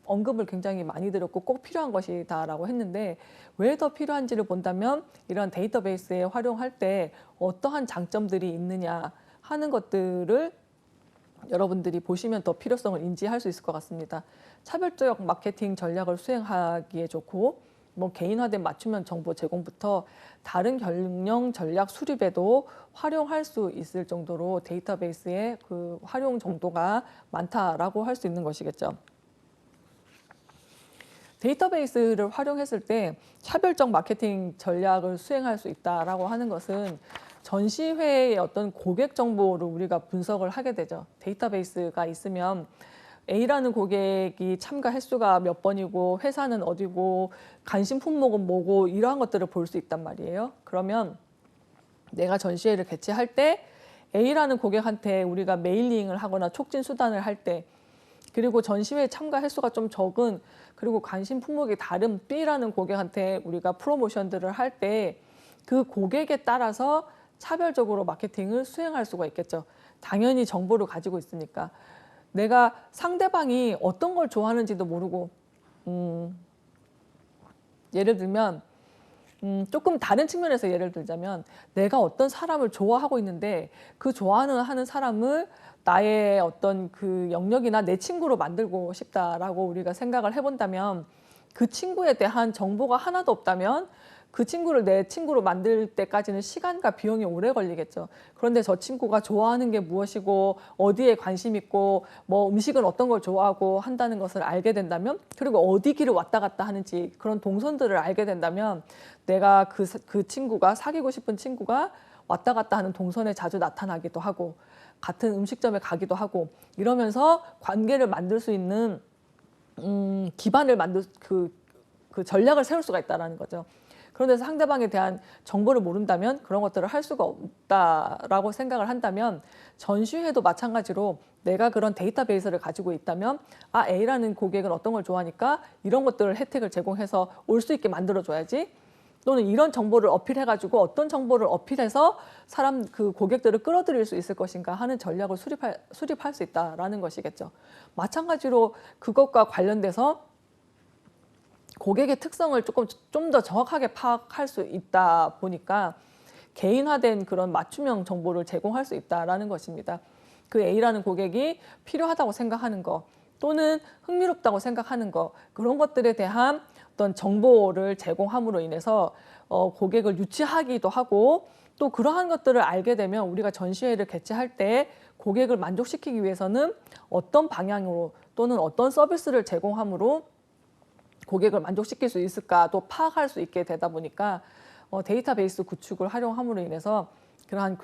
언급을 굉장히 많이 드렸고 꼭 필요한 것이다라고 했는데 왜 더 필요한지를 본다면 이런 데이터베이스에 활용할 때 어떠한 장점들이 있느냐 하는 것들을 여러분들이 보시면 더 필요성을 인지할 수 있을 것 같습니다. 차별적 마케팅 전략을 수행하기에 좋고 뭐 개인화된 맞춤형 정보 제공부터 다른 경영 전략 수립에도 활용할 수 있을 정도로 데이터베이스의 그 활용 정도가 많다라고 할 수 있는 것이겠죠. 데이터베이스를 활용했을 때 차별적 마케팅 전략을 수행할 수 있다라고 하는 것은 전시회의 어떤 고객 정보를 우리가 분석을 하게 되죠. 데이터베이스가 있으면 A라는 고객이 참가 횟수가 몇 번이고 회사는 어디고 관심 품목은 뭐고 이러한 것들을 볼 수 있단 말이에요. 그러면 내가 전시회를 개최할 때 A라는 고객한테 우리가 메일링을 하거나 촉진 수단을 할 때 그리고 전시회 참가 횟수가 좀 적은 그리고 관심 품목이 다른 B라는 고객한테 우리가 프로모션들을 할 때 그 고객에 따라서 차별적으로 마케팅을 수행할 수가 있겠죠. 당연히 정보를 가지고 있으니까. 내가 상대방이 어떤 걸 좋아하는지도 모르고 예를 들면 조금 다른 측면에서 예를 들자면 내가 어떤 사람을 좋아하고 있는데 그 좋아하는 사람을 나의 어떤 그 영역이나 내 친구로 만들고 싶다라고 우리가 생각을 해본다면 그 친구에 대한 정보가 하나도 없다면 그 친구를 내 친구로 만들 때까지는 시간과 비용이 오래 걸리겠죠. 그런데 저 친구가 좋아하는 게 무엇이고 어디에 관심 있고 뭐 음식은 어떤 걸 좋아하고 한다는 것을 알게 된다면, 그리고 어디 길을 왔다 갔다 하는지 그런 동선들을 알게 된다면, 내가 그 친구가 사귀고 싶은 친구가 왔다 갔다 하는 동선에 자주 나타나기도 하고 같은 음식점에 가기도 하고 이러면서 관계를 만들 수 있는 기반을 만들 그 전략을 세울 수가 있다는 거죠. 그런데 상대방에 대한 정보를 모른다면, 그런 것들을 할 수가 없다라고 생각을 한다면, 전시회도 마찬가지로 내가 그런 데이터베이스를 가지고 있다면, 아, A라는 고객은 어떤 걸 좋아하니까 이런 것들을 혜택을 제공해서 올 수 있게 만들어줘야지, 또는 이런 정보를 어필해가지고 어떤 정보를 어필해서 그 고객들을 끌어들일 수 있을 것인가 하는 전략을 수립할 수 있다라는 것이겠죠. 마찬가지로 그것과 관련돼서 고객의 특성을 좀 더 정확하게 파악할 수 있다 보니까 개인화된 그런 맞춤형 정보를 제공할 수 있다라는 것입니다. 그 A라는 고객이 필요하다고 생각하는 거, 또는 흥미롭다고 생각하는 거, 그런 것들에 대한 어떤 정보를 제공함으로 인해서 고객을 유치하기도 하고, 또 그러한 것들을 알게 되면 우리가 전시회를 개최할 때 고객을 만족시키기 위해서는 어떤 방향으로 또는 어떤 서비스를 제공함으로 고객을 만족시킬 수 있을까도 파악할 수 있게 되다 보니까 데이터베이스 구축을 활용함으로 인해서 그러한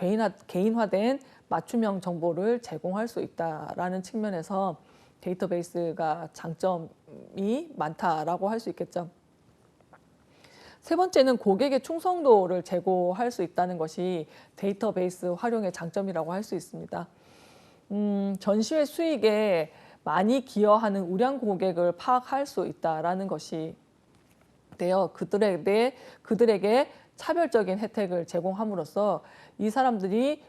개인화된 맞춤형 정보를 제공할 수 있다라는 측면에서 데이터베이스가 장점이 많다라고 할 수 있겠죠. 세 번째는 고객의 충성도를 제고할 수 있다는 것이 데이터베이스 활용의 장점이라고 할 수 있습니다. 전시회 수익에 많이 기여하는 우량 고객을 파악할 수 있다라는 것이 되어 그들에게 차별적인 혜택을 제공함으로써 이 사람들이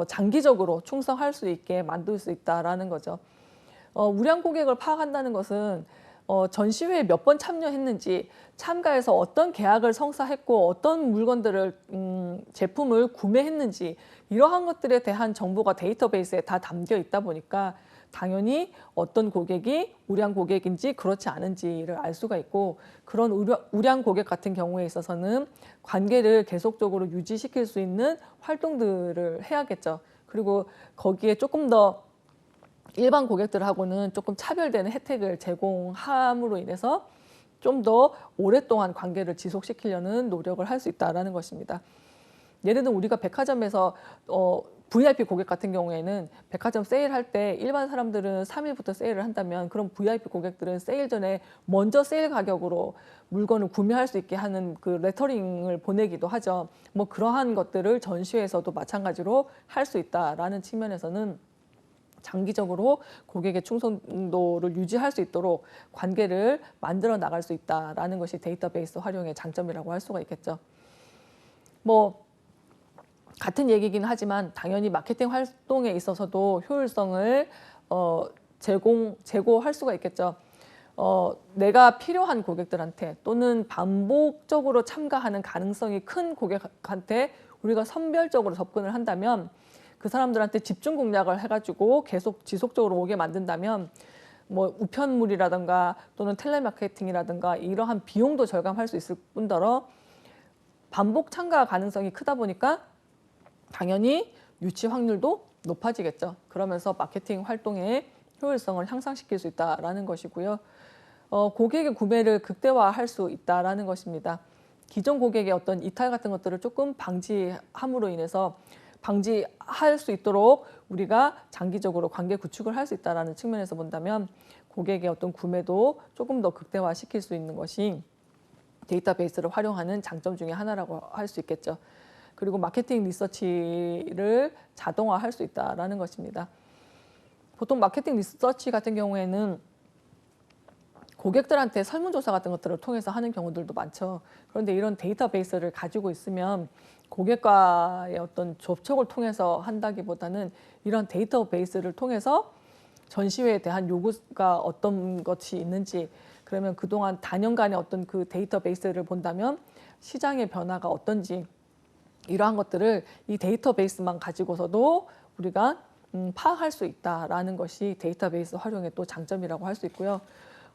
장기적으로 충성할 수 있게 만들 수 있다라는 거죠. 우량 고객을 파악한다는 것은 전시회에 몇 번 참여했는지, 참가해서 어떤 계약을 성사했고 어떤 물건들을 제품을 구매했는지, 이러한 것들에 대한 정보가 데이터베이스에 다 담겨 있다 보니까 당연히 어떤 고객이 우량 고객인지 그렇지 않은지를 알 수가 있고, 그런 우량 고객 같은 경우에 있어서는 관계를 계속적으로 유지시킬 수 있는 활동들을 해야겠죠. 그리고 거기에 조금 더 일반 고객들하고는 조금 차별되는 혜택을 제공함으로 인해서 좀 더 오랫동안 관계를 지속시키려는 노력을 할 수 있다는 것입니다. 예를 들면 우리가 백화점에서 VIP 고객 같은 경우에는 백화점 세일할 때 일반 사람들은 3일부터 세일을 한다면, 그럼 VIP 고객들은 세일 전에 먼저 세일 가격으로 물건을 구매할 수 있게 하는 그 레터링을 보내기도 하죠. 뭐 그러한 것들을 전시회에서도 마찬가지로 할 수 있다라는 측면에서는 장기적으로 고객의 충성도를 유지할 수 있도록 관계를 만들어 나갈 수 있다라는 것이 데이터베이스 활용의 장점이라고 할 수가 있겠죠. 뭐 같은 얘기긴 하지만 당연히 마케팅 활동에 있어서도 효율성을 제고할 수가 있겠죠. 내가 필요한 고객들한테 또는 반복적으로 참가하는 가능성이 큰 고객한테 우리가 선별적으로 접근을 한다면, 그 사람들한테 집중 공략을 해가지고 계속 지속적으로 오게 만든다면, 뭐 우편물이라든가 또는 텔레마케팅이라든가 이러한 비용도 절감할 수 있을 뿐더러 반복 참가 가능성이 크다 보니까 당연히 유치 확률도 높아지겠죠. 그러면서 마케팅 활동의 효율성을 향상시킬 수 있다는 것이고요. 고객의 구매를 극대화할 수 있다는 것입니다. 기존 고객의 어떤 이탈 같은 것들을 조금 방지함으로 인해서 방지할 수 있도록 우리가 장기적으로 관계 구축을 할 수 있다는 측면에서 본다면, 고객의 어떤 구매도 조금 더 극대화시킬 수 있는 것이 데이터베이스를 활용하는 장점 중에 하나라고 할 수 있겠죠. 그리고 마케팅 리서치를 자동화할 수 있다는 것입니다. 보통 마케팅 리서치 같은 경우에는 고객들한테 설문조사 같은 것들을 통해서 하는 경우들도 많죠. 그런데 이런 데이터베이스를 가지고 있으면 고객과의 어떤 접촉을 통해서 한다기보다는 이런 데이터베이스를 통해서 전시회에 대한 요구가 어떤 것이 있는지, 그러면 그동안 단연간의 어떤 그 데이터베이스를 본다면 시장의 변화가 어떤지, 이러한 것들을 이 데이터베이스만 가지고서도 우리가 파악할 수 있다라는 것이 데이터베이스 활용의 또 장점이라고 할 수 있고요.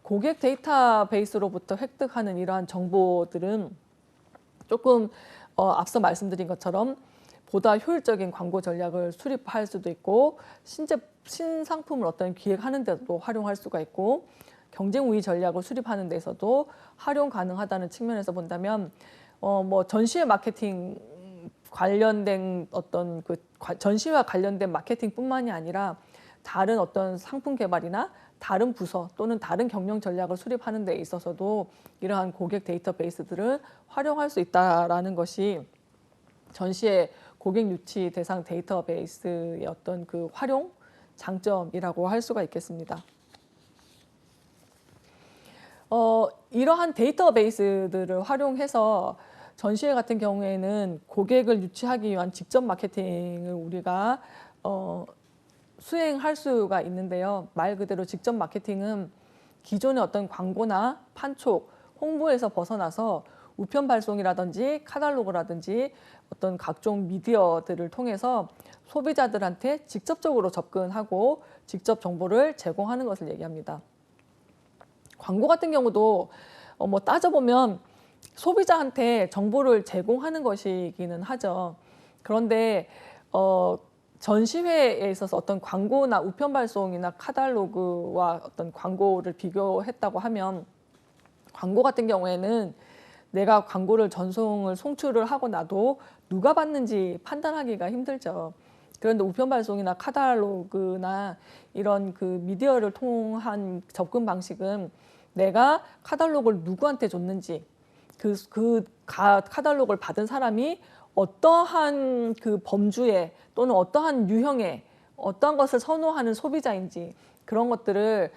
고객 데이터베이스로부터 획득하는 이러한 정보들은 조금 앞서 말씀드린 것처럼 보다 효율적인 광고 전략을 수립할 수도 있고 신상품을 어떤 기획하는 데도 활용할 수가 있고 경쟁 우위 전략을 수립하는 데서도 활용 가능하다는 측면에서 본다면 뭐 전시회 마케팅 관련된 어떤 그 전시회와 관련된 마케팅뿐만이 아니라 다른 어떤 상품 개발이나 다른 부서 또는 다른 경영 전략을 수립하는 데 있어서도 이러한 고객 데이터베이스들을 활용할 수 있다라는 것이 전시회 고객 유치 대상 데이터베이스의 어떤 그 활용 장점이라고 할 수가 있겠습니다. 이러한 데이터베이스들을 활용해서 전시회 같은 경우에는 고객을 유치하기 위한 직접 마케팅을 우리가 수행할 수가 있는데요. 말 그대로 직접 마케팅은 기존의 어떤 광고나 판촉, 홍보에서 벗어나서 우편 발송이라든지 카탈로그라든지 어떤 각종 미디어들을 통해서 소비자들한테 직접적으로 접근하고 직접 정보를 제공하는 것을 얘기합니다. 광고 같은 경우도 뭐 따져보면 소비자한테 정보를 제공하는 것이기는 하죠. 그런데 전시회에 있어서 어떤 광고나 우편 발송이나 카탈로그와 어떤 광고를 비교했다고 하면 광고 같은 경우에는 내가 광고를 전송을 송출을 하고 나도 누가 봤는지 판단하기가 힘들죠. 그런데 우편 발송이나 카탈로그나 이런 그 미디어를 통한 접근 방식은 내가 카탈로그를 누구한테 줬는지 카탈로그를 받은 사람이 어떠한 그 범주의 또는 어떠한 유형의 어떠한 것을 선호하는 소비자인지 그런 것들을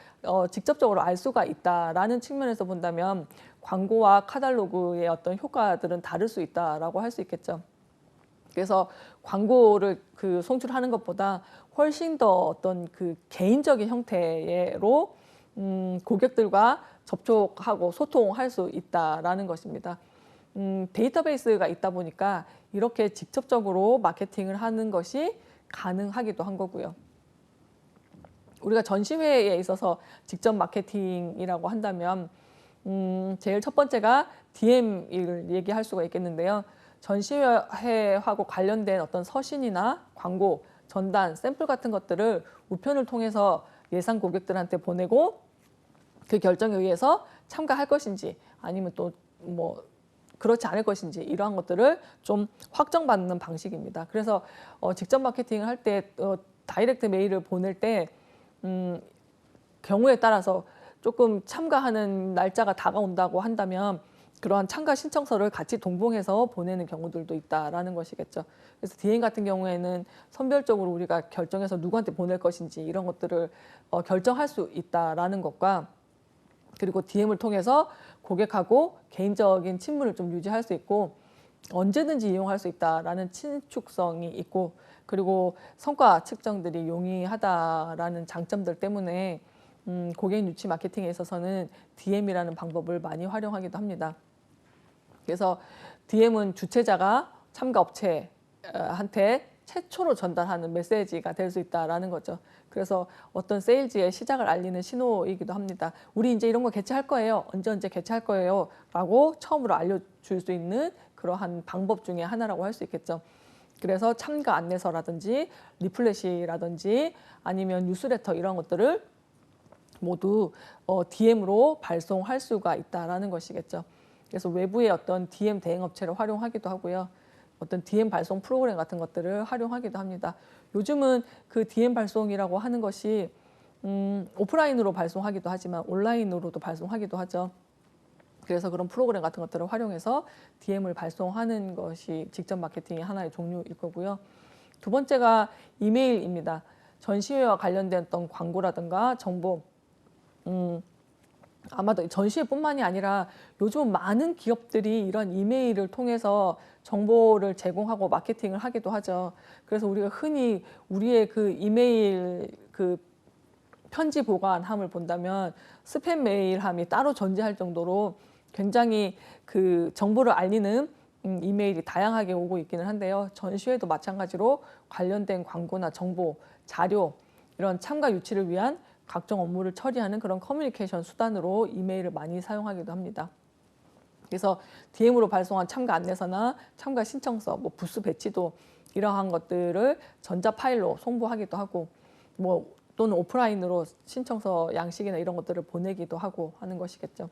직접적으로 알 수가 있다라는 측면에서 본다면 광고와 카탈로그의 어떤 효과들은 다를 수 있다라고 할 수 있겠죠. 그래서 광고를 그 송출하는 것보다 훨씬 더 어떤 그 개인적인 형태로 고객들과 접촉하고 소통할 수 있다라는 것입니다. 데이터베이스가 있다 보니까 이렇게 직접적으로 마케팅을 하는 것이 가능하기도 한 거고요. 우리가 전시회에 있어서 직접 마케팅이라고 한다면 제일 첫 번째가 DM을 얘기할 수가 있겠는데요. 전시회하고 관련된 어떤 서신이나 광고, 전단, 샘플 같은 것들을 우편을 통해서 예상 고객들한테 보내고 그 결정에 의해서 참가할 것인지 아니면 또 뭐 그렇지 않을 것인지 이러한 것들을 좀 확정받는 방식입니다. 그래서 직접 마케팅을 할 때 다이렉트 메일을 보낼 때 경우에 따라서 조금 참가하는 날짜가 다가온다고 한다면 그러한 참가 신청서를 같이 동봉해서 보내는 경우들도 있다라는 것이겠죠. 그래서 DM 같은 경우에는 선별적으로 우리가 결정해서 누구한테 보낼 것인지 이런 것들을 결정할 수 있다라는 것과 그리고 DM을 통해서 고객하고 개인적인 친분을 좀 유지할 수 있고 언제든지 이용할 수 있다라는 친축성이 있고 그리고 성과 측정들이 용이하다라는 장점들 때문에 고객 유치 마케팅에 있어서는 DM이라는 방법을 많이 활용하기도 합니다. 그래서 DM은 주최자가 참가 업체한테 최초로 전달하는 메시지가 될 수 있다라는 거죠. 그래서 어떤 세일즈의 시작을 알리는 신호이기도 합니다. 우리 이제 이런 거 개최할 거예요. 언제 개최할 거예요. 라고 처음으로 알려줄 수 있는 그러한 방법 중에 하나라고 할 수 있겠죠. 그래서 참가 안내서라든지 리플렛이라든지 아니면 뉴스레터 이런 것들을 모두 DM으로 발송할 수가 있다라는 것이겠죠. 그래서 외부의 어떤 DM 대행업체를 활용하기도 하고요. 어떤 DM 발송 프로그램 같은 것들을 활용하기도 합니다. 요즘은 그 DM 발송이라고 하는 것이 오프라인으로 발송하기도 하지만 온라인으로도 발송하기도 하죠. 그래서 그런 프로그램 같은 것들을 활용해서 DM을 발송하는 것이 직접 마케팅의 하나의 종류일 거고요. 두 번째가 이메일입니다. 전시회와 관련된 어떤 광고라든가 정보, 아마도 전시회뿐만이 아니라 요즘 많은 기업들이 이런 이메일을 통해서 정보를 제공하고 마케팅을 하기도 하죠. 그래서 우리가 흔히 우리의 그 이메일 그 편지 보관함을 본다면 스팸 메일함이 따로 존재할 정도로 굉장히 그 정보를 알리는 이메일이 다양하게 오고 있기는 한데요. 전시회도 마찬가지로 관련된 광고나 정보, 자료 이런 참가 유치를 위한 각종 업무를 처리하는 그런 커뮤니케이션 수단으로 이메일을 많이 사용하기도 합니다. 그래서 DM으로 발송한 참가 안내서나 참가 신청서, 뭐 부스 배치도 이러한 것들을 전자 파일로 송부하기도 하고, 뭐 또는 오프라인으로 신청서 양식이나 이런 것들을 보내기도 하고 하는 것이겠죠.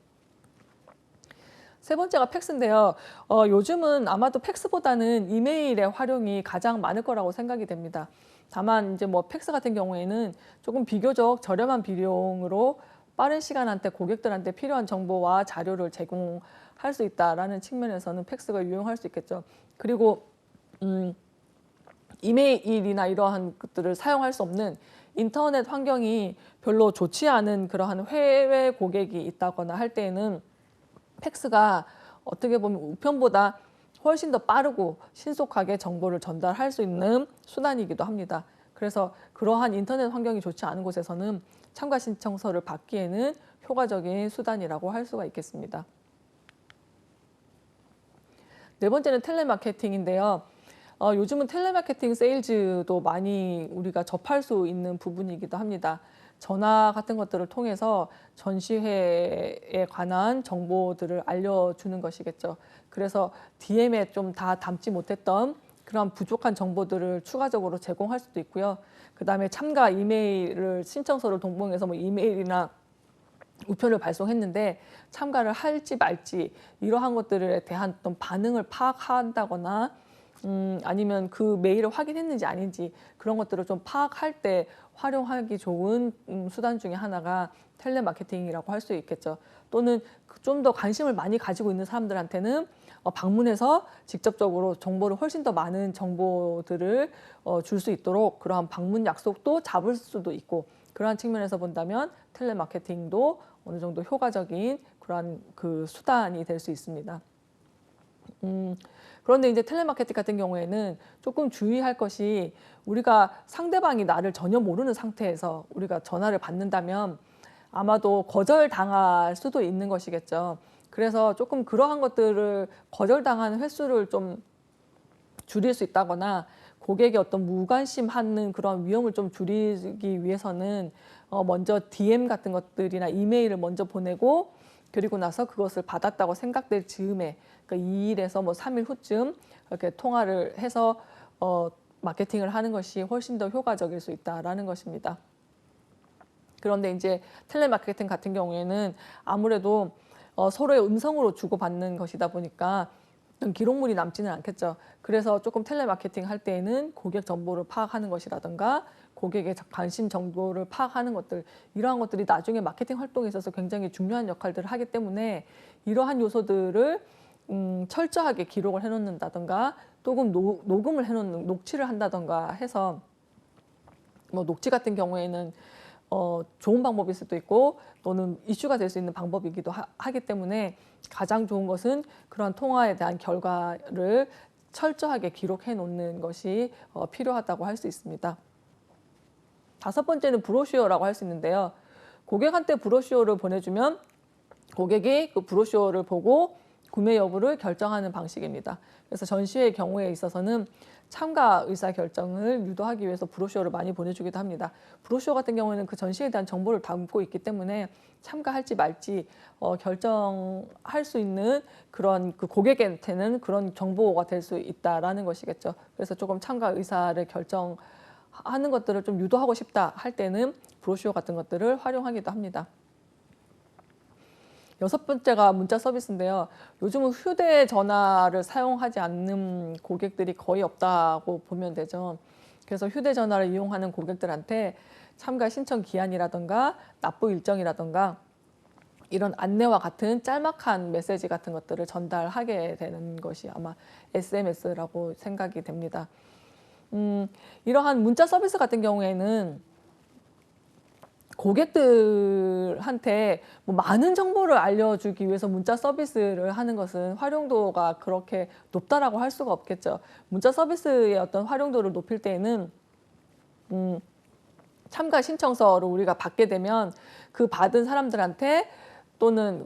세 번째가 팩스인데요. 요즘은 아마도 팩스보다는 이메일의 활용이 가장 많을 거라고 생각이 됩니다. 다만 이제 뭐 팩스 같은 경우에는 조금 비교적 저렴한 비용으로 빠른 시간 안에 고객들한테 필요한 정보와 자료를 제공할 수 있다라는 측면에서는 팩스가 유용할 수 있겠죠. 그리고 이메일이나 이러한 것들을 사용할 수 없는 인터넷 환경이 별로 좋지 않은 그러한 해외 고객이 있다거나 할 때에는 팩스가 어떻게 보면 우편보다 훨씬 더 빠르고 신속하게 정보를 전달할 수 있는 수단이기도 합니다. 그래서 그러한 인터넷 환경이 좋지 않은 곳에서는 참가 신청서를 받기에는 효과적인 수단이라고 할 수가 있겠습니다. 네 번째는 텔레마케팅인데요. 요즘은 텔레마케팅 세일즈도 많이 우리가 접할 수 있는 부분이기도 합니다. 전화 같은 것들을 통해서 전시회에 관한 정보들을 알려주는 것이겠죠. 그래서 DM에 좀 다 담지 못했던 그런 부족한 정보들을 추가적으로 제공할 수도 있고요. 그다음에 참가 이메일을 신청서를 동봉해서 뭐 이메일이나 우편을 발송했는데 참가를 할지 말지 이러한 것들에 대한 어떤 반응을 파악한다거나 아니면 그 메일을 확인했는지 아닌지 그런 것들을 좀 파악할 때 활용하기 좋은 수단 중에 하나가 텔레마케팅이라고 할 수 있겠죠. 또는 좀 더 관심을 많이 가지고 있는 사람들한테는 방문해서 직접적으로 정보를 훨씬 더 많은 정보들을 줄 수 있도록 그러한 방문 약속도 잡을 수도 있고, 그러한 측면에서 본다면 텔레마케팅도 어느 정도 효과적인 그러한 그 수단이 될 수 있습니다. 그런데 이제 텔레마케팅 같은 경우에는 조금 주의할 것이, 우리가 상대방이 나를 전혀 모르는 상태에서 우리가 전화를 받는다면 아마도 거절당할 수도 있는 것이겠죠. 그래서 조금 그러한 것들을 거절당하는 횟수를 좀 줄일 수 있다거나 고객의 어떤 무관심하는 그런 위험을 좀 줄이기 위해서는 먼저 DM 같은 것들이나 이메일을 먼저 보내고, 그리고 나서 그것을 받았다고 생각될 즈음에, 그러니까 2일에서 뭐 3일 후쯤 이렇게 통화를 해서 마케팅을 하는 것이 훨씬 더 효과적일 수 있다라는 것입니다. 그런데 이제 텔레마케팅 같은 경우에는 아무래도 서로의 음성으로 주고받는 것이다 보니까 기록물이 남지는 않겠죠. 그래서 조금 텔레마케팅 할 때에는 고객 정보를 파악하는 것이라든가 고객의 관심 정보를 파악하는 것들, 이러한 것들이 나중에 마케팅 활동에 있어서 굉장히 중요한 역할들을 하기 때문에 이러한 요소들을 철저하게 기록을 해놓는다든가 또는 녹음을 해놓는, 녹취를 한다든가 해서, 뭐 녹취 같은 경우에는 좋은 방법일 수도 있고 또는 이슈가 될 수 있는 방법이기도 하기 때문에 가장 좋은 것은 그러한 통화에 대한 결과를 철저하게 기록해 놓는 것이 필요하다고 할 수 있습니다. 다섯 번째는 브로슈어라고 할 수 있는데요. 고객한테 브로슈어를 보내주면 고객이 그 브로슈어를 보고 구매 여부를 결정하는 방식입니다. 그래서 전시회 경우에 있어서는 참가 의사 결정을 유도하기 위해서 브로슈어를 많이 보내주기도 합니다. 브로슈어 같은 경우에는 그 전시에 대한 정보를 담고 있기 때문에 참가할지 말지 결정할 수 있는 그런 그 고객한테는 그런 정보가 될 수 있다라는 것이겠죠. 그래서 조금 참가 의사를 결정하는 것들을 좀 유도하고 싶다 할 때는 브로슈어 같은 것들을 활용하기도 합니다. 여섯 번째가 문자 서비스인데요. 요즘은 휴대전화를 사용하지 않는 고객들이 거의 없다고 보면 되죠. 그래서 휴대전화를 이용하는 고객들한테 참가 신청 기한이라든가 납부 일정이라든가 이런 안내와 같은 짤막한 메시지 같은 것들을 전달하게 되는 것이 아마 SMS라고 생각이 됩니다. 이러한 문자 서비스 같은 경우에는 고객들한테 뭐 많은 정보를 알려주기 위해서 문자 서비스를 하는 것은 활용도가 그렇게 높다라고 할 수가 없겠죠. 문자 서비스의 어떤 활용도를 높일 때에는 참가 신청서를 우리가 받게 되면 그 받은 사람들한테 또는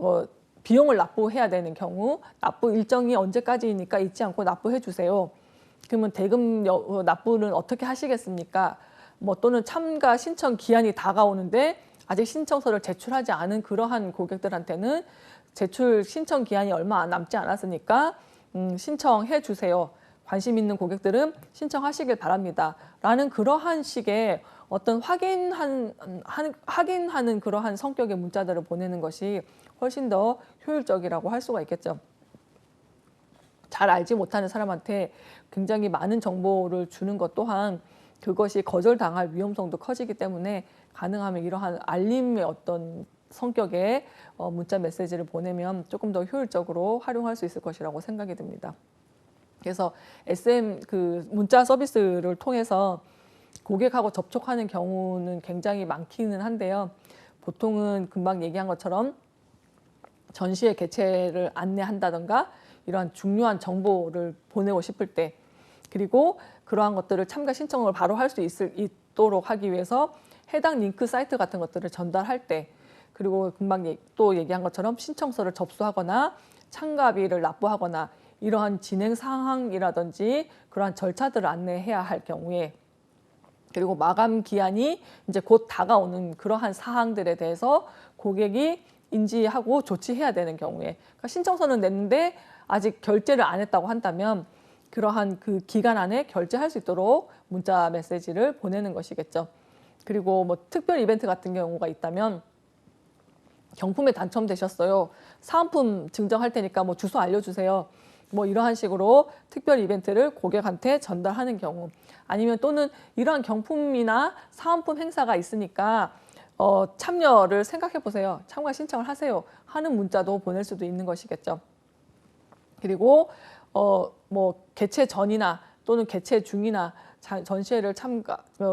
비용을 납부해야 되는 경우 납부 일정이 언제까지니까 잊지 않고 납부해 주세요. 그러면 대금 납부는 어떻게 하시겠습니까? 뭐 또는 참가 신청 기한이 다가오는데 아직 신청서를 제출하지 않은 그러한 고객들한테는 제출 신청 기한이 얼마 남지 않았으니까 신청해 주세요. 관심 있는 고객들은 신청하시길 바랍니다. 라는 그러한 식의 어떤 확인하는 그러한 성격의 문자들을 보내는 것이 훨씬 더 효율적이라고 할 수가 있겠죠. 잘 알지 못하는 사람한테 굉장히 많은 정보를 주는 것 또한 그것이 거절당할 위험성도 커지기 때문에 가능하면 이러한 알림의 어떤 성격의 문자 메시지를 보내면 조금 더 효율적으로 활용할 수 있을 것이라고 생각이 듭니다. 그래서 SM 그 문자 서비스를 통해서 고객하고 접촉하는 경우는 굉장히 많기는 한데요. 보통은 금방 얘기한 것처럼 전시회 개최를 안내한다던가 이러한 중요한 정보를 보내고 싶을 때, 그리고 그러한 것들을 참가 신청을 바로 할 수 있도록 하기 위해서 해당 링크 사이트 같은 것들을 전달할 때, 그리고 금방 또 얘기한 것처럼 신청서를 접수하거나 참가비를 납부하거나 이러한 진행 상황이라든지 그러한 절차들을 안내해야 할 경우에, 그리고 마감 기한이 이제 곧 다가오는 그러한 사항들에 대해서 고객이 인지하고 조치해야 되는 경우에, 그러니까 신청서는 냈는데 아직 결제를 안 했다고 한다면 그러한 그 기간 안에 결제할 수 있도록 문자 메시지를 보내는 것이겠죠. 그리고 뭐 특별 이벤트 같은 경우가 있다면 경품에 당첨되셨어요. 사은품 증정할 테니까 뭐 주소 알려주세요. 뭐 이러한 식으로 특별 이벤트를 고객한테 전달하는 경우, 아니면 또는 이러한 경품이나 사은품 행사가 있으니까 참여를 생각해 보세요. 참가 신청을 하세요. 하는 문자도 보낼 수도 있는 것이겠죠. 그리고 뭐 개최 전이나 또는 개최 중이나 전시회를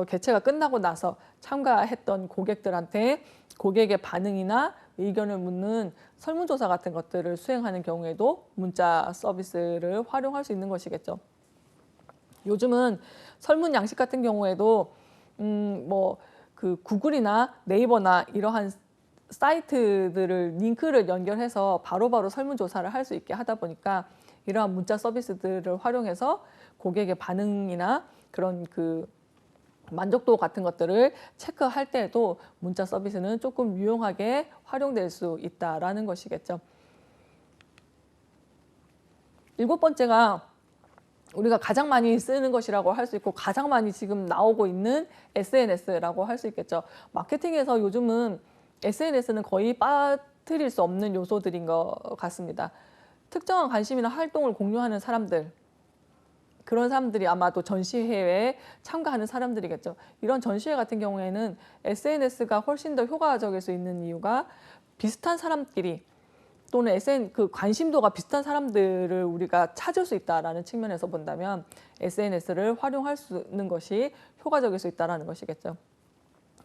개최가 끝나고 나서 참가했던 고객들한테 고객의 반응이나 의견을 묻는 설문조사 같은 것들을 수행하는 경우에도 문자 서비스를 활용할 수 있는 것이겠죠. 요즘은 설문 양식 같은 경우에도 뭐 그 구글이나 네이버나 이러한 사이트들을 링크를 연결해서 바로바로 설문조사를 할 수 있게 하다 보니까 이러한 문자 서비스들을 활용해서 고객의 반응이나 그런 그 만족도 같은 것들을 체크할 때에도 문자 서비스는 조금 유용하게 활용될 수 있다라는 것이겠죠. 7번째가 우리가 가장 많이 쓰는 것이라고 할 수 있고 가장 많이 지금 나오고 있는 SNS라고 할 수 있겠죠. 마케팅에서 요즘은 SNS는 거의 빠뜨릴 수 없는 요소들인 것 같습니다. 특정한 관심이나 활동을 공유하는 사람들, 그런 사람들이 아마도 전시회에 참가하는 사람들이겠죠. 이런 전시회 같은 경우에는 SNS가 훨씬 더 효과적일 수 있는 이유가 비슷한 사람끼리 또는 그 관심도가 비슷한 사람들을 우리가 찾을 수 있다라는 측면에서 본다면 SNS를 활용할 수 있는 것이 효과적일 수 있다라는 것이겠죠.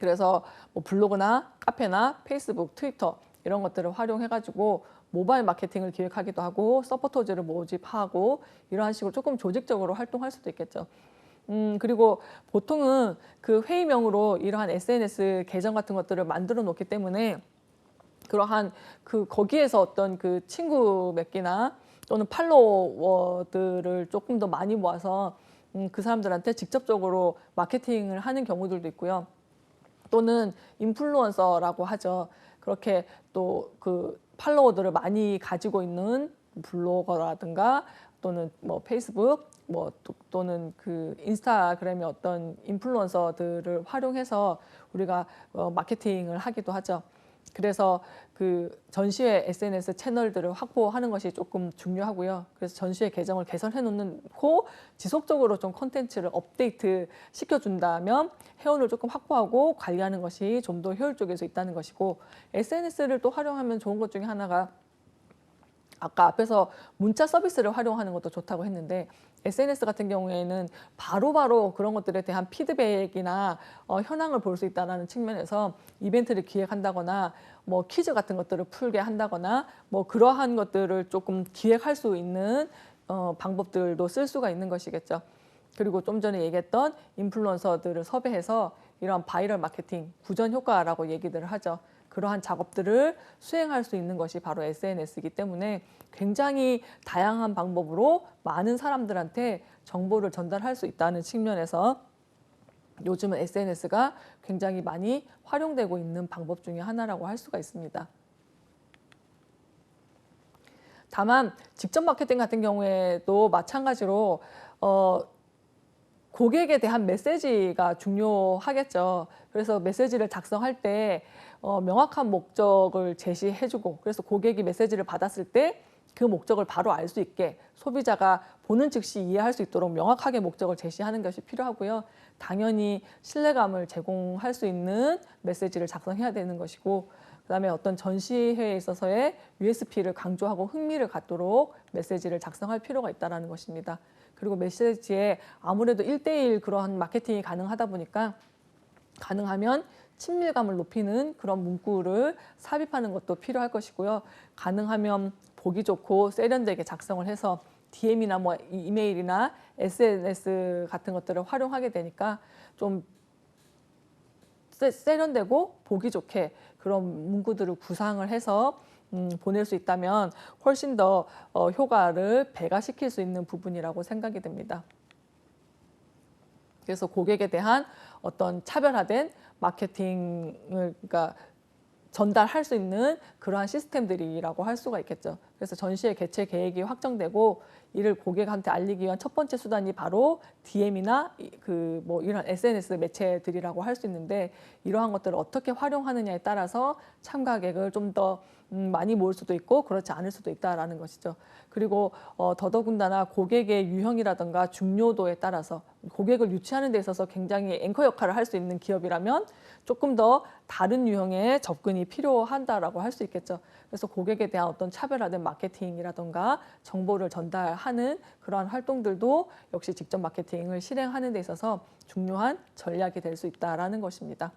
그래서 뭐 블로그나 카페나 페이스북, 트위터 이런 것들을 활용해가지고 모바일 마케팅을 기획하기도 하고 서포터즈를 모집하고 이러한 식으로 조금 조직적으로 활동할 수도 있겠죠. 그리고 보통은 그 회의명으로 이러한 SNS 계정 같은 것들을 만들어 놓기 때문에 그러한 그 거기에서 어떤 그 친구 맺기나 또는 팔로워들을 조금 더 많이 모아서 그 사람들한테 직접적으로 마케팅을 하는 경우들도 있고요. 또는 인플루언서라고 하죠. 그렇게 또 그 팔로워들을 많이 가지고 있는 블로거라든가 또는 뭐 페이스북 또는 그 인스타그램의 어떤 인플루언서들을 활용해서 우리가 마케팅을 하기도 하죠. 그래서 그 전시회 SNS 채널들을 확보하는 것이 조금 중요하고요. 그래서 전시회 계정을 개설해 놓고 지속적으로 좀 콘텐츠를 업데이트 시켜준다면 회원을 조금 확보하고 관리하는 것이 좀 더 효율적일 수 있다는 것이고, SNS를 또 활용하면 좋은 것 중에 하나가 아까 앞에서 문자 서비스를 활용하는 것도 좋다고 했는데 SNS 같은 경우에는 바로바로 그런 것들에 대한 피드백이나 현황을 볼 수 있다는 측면에서 이벤트를 기획한다거나 뭐 퀴즈 같은 것들을 풀게 한다거나 뭐 그러한 것들을 조금 기획할 수 있는 방법들도 쓸 수가 있는 것이겠죠. 그리고 좀 전에 얘기했던 인플루언서들을 섭외해서 이런 바이럴 마케팅, 구전 효과라고 얘기들을 하죠. 그러한 작업들을 수행할 수 있는 것이 바로 SNS이기 때문에 굉장히 다양한 방법으로 많은 사람들한테 정보를 전달할 수 있다는 측면에서 요즘은 SNS가 굉장히 많이 활용되고 있는 방법 중에 하나라고 할 수가 있습니다. 다만 직접 마케팅 같은 경우에도 마찬가지로 고객에 대한 메시지가 중요하겠죠. 그래서 메시지를 작성할 때 명확한 목적을 제시해주고, 그래서 고객이 메시지를 받았을 때 그 목적을 바로 알 수 있게 소비자가 보는 즉시 이해할 수 있도록 명확하게 목적을 제시하는 것이 필요하고요. 당연히 신뢰감을 제공할 수 있는 메시지를 작성해야 되는 것이고, 그다음에 어떤 전시회에 있어서의 USP를 강조하고 흥미를 갖도록 메시지를 작성할 필요가 있다는 것입니다. 그리고 메시지에 아무래도 1대1 그러한 마케팅이 가능하다 보니까 가능하면 친밀감을 높이는 그런 문구를 삽입하는 것도 필요할 것이고요. 가능하면 보기 좋고 세련되게 작성을 해서 DM이나 뭐 이메일이나 SNS 같은 것들을 활용하게 되니까 좀 세련되고 보기 좋게 그런 문구들을 구상을 해서 보낼 수 있다면 훨씬 더 효과를 배가시킬 수 있는 부분이라고 생각이 됩니다. 그래서 고객에 대한 어떤 차별화된 마케팅을 그러니까 전달할 수 있는 그러한 시스템들이라고 할 수가 있겠죠. 그래서 전시회 개최 계획이 확정되고 이를 고객한테 알리기 위한 첫 번째 수단이 바로 DM이나 이런 SNS 매체들이라고 할 수 있는데, 이러한 것들을 어떻게 활용하느냐에 따라서 참가객을 좀 더 많이 모을 수도 있고 그렇지 않을 수도 있다라는 것이죠. 그리고 더더군다나 고객의 유형이라든가 중요도에 따라서 고객을 유치하는 데 있어서 굉장히 앵커 역할을 할 수 있는 기업이라면 조금 더 다른 유형의 접근이 필요하다라고 할 수 있겠죠. 그래서 고객에 대한 어떤 차별화된 마케팅이라든가 정보를 전달하는 그러한 활동들도 역시 직접 마케팅을 실행하는 데 있어서 중요한 전략이 될 수 있다라는 것입니다.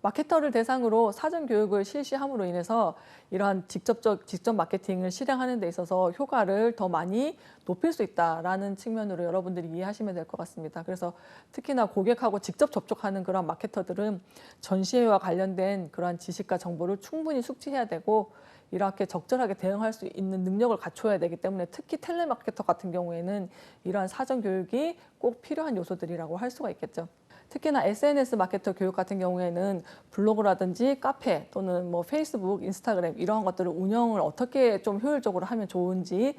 마케터를 대상으로 사전 교육을 실시함으로 인해서 이러한 직접 마케팅을 실행하는 데 있어서 효과를 더 많이 높일 수 있다라는 측면으로 여러분들이 이해하시면 될 것 같습니다. 그래서 특히나 고객하고 직접 접촉하는 그런 마케터들은 전시회와 관련된 그러한 지식과 정보를 충분히 숙지해야 되고 이렇게 적절하게 대응할 수 있는 능력을 갖춰야 되기 때문에 특히 텔레마케터 같은 경우에는 이러한 사전 교육이 꼭 필요한 요소들이라고 할 수가 있겠죠. 특히나 SNS 마케터 교육 같은 경우에는 블로그라든지 카페 또는 뭐 페이스북, 인스타그램 이러한 것들을 운영을 어떻게 좀 효율적으로 하면 좋은지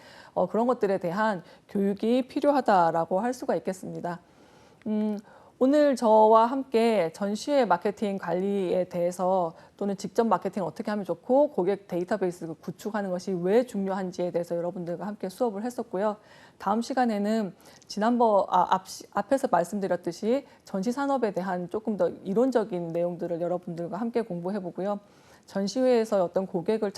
그런 것들에 대한 교육이 필요하다라고 할 수가 있겠습니다. 오늘 저와 함께 전시회 마케팅 관리에 대해서 또는 직접 마케팅 어떻게 하면 좋고 고객 데이터베이스 구축하는 것이 왜 중요한지에 대해서 여러분들과 함께 수업을 했었고요. 다음 시간에는 지난번 앞에서 말씀드렸듯이 전시 산업에 대한 조금 더 이론적인 내용들을 여러분들과 함께 공부해 보고요. 전시회에서 어떤 고객을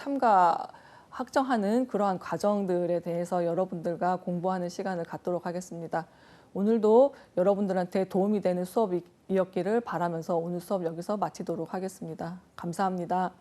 확정하는 그러한 과정들에 대해서 여러분들과 공부하는 시간을 갖도록 하겠습니다. 오늘도 여러분들한테 도움이 되는 수업이었기를 바라면서 오늘 수업 여기서 마치도록 하겠습니다. 감사합니다.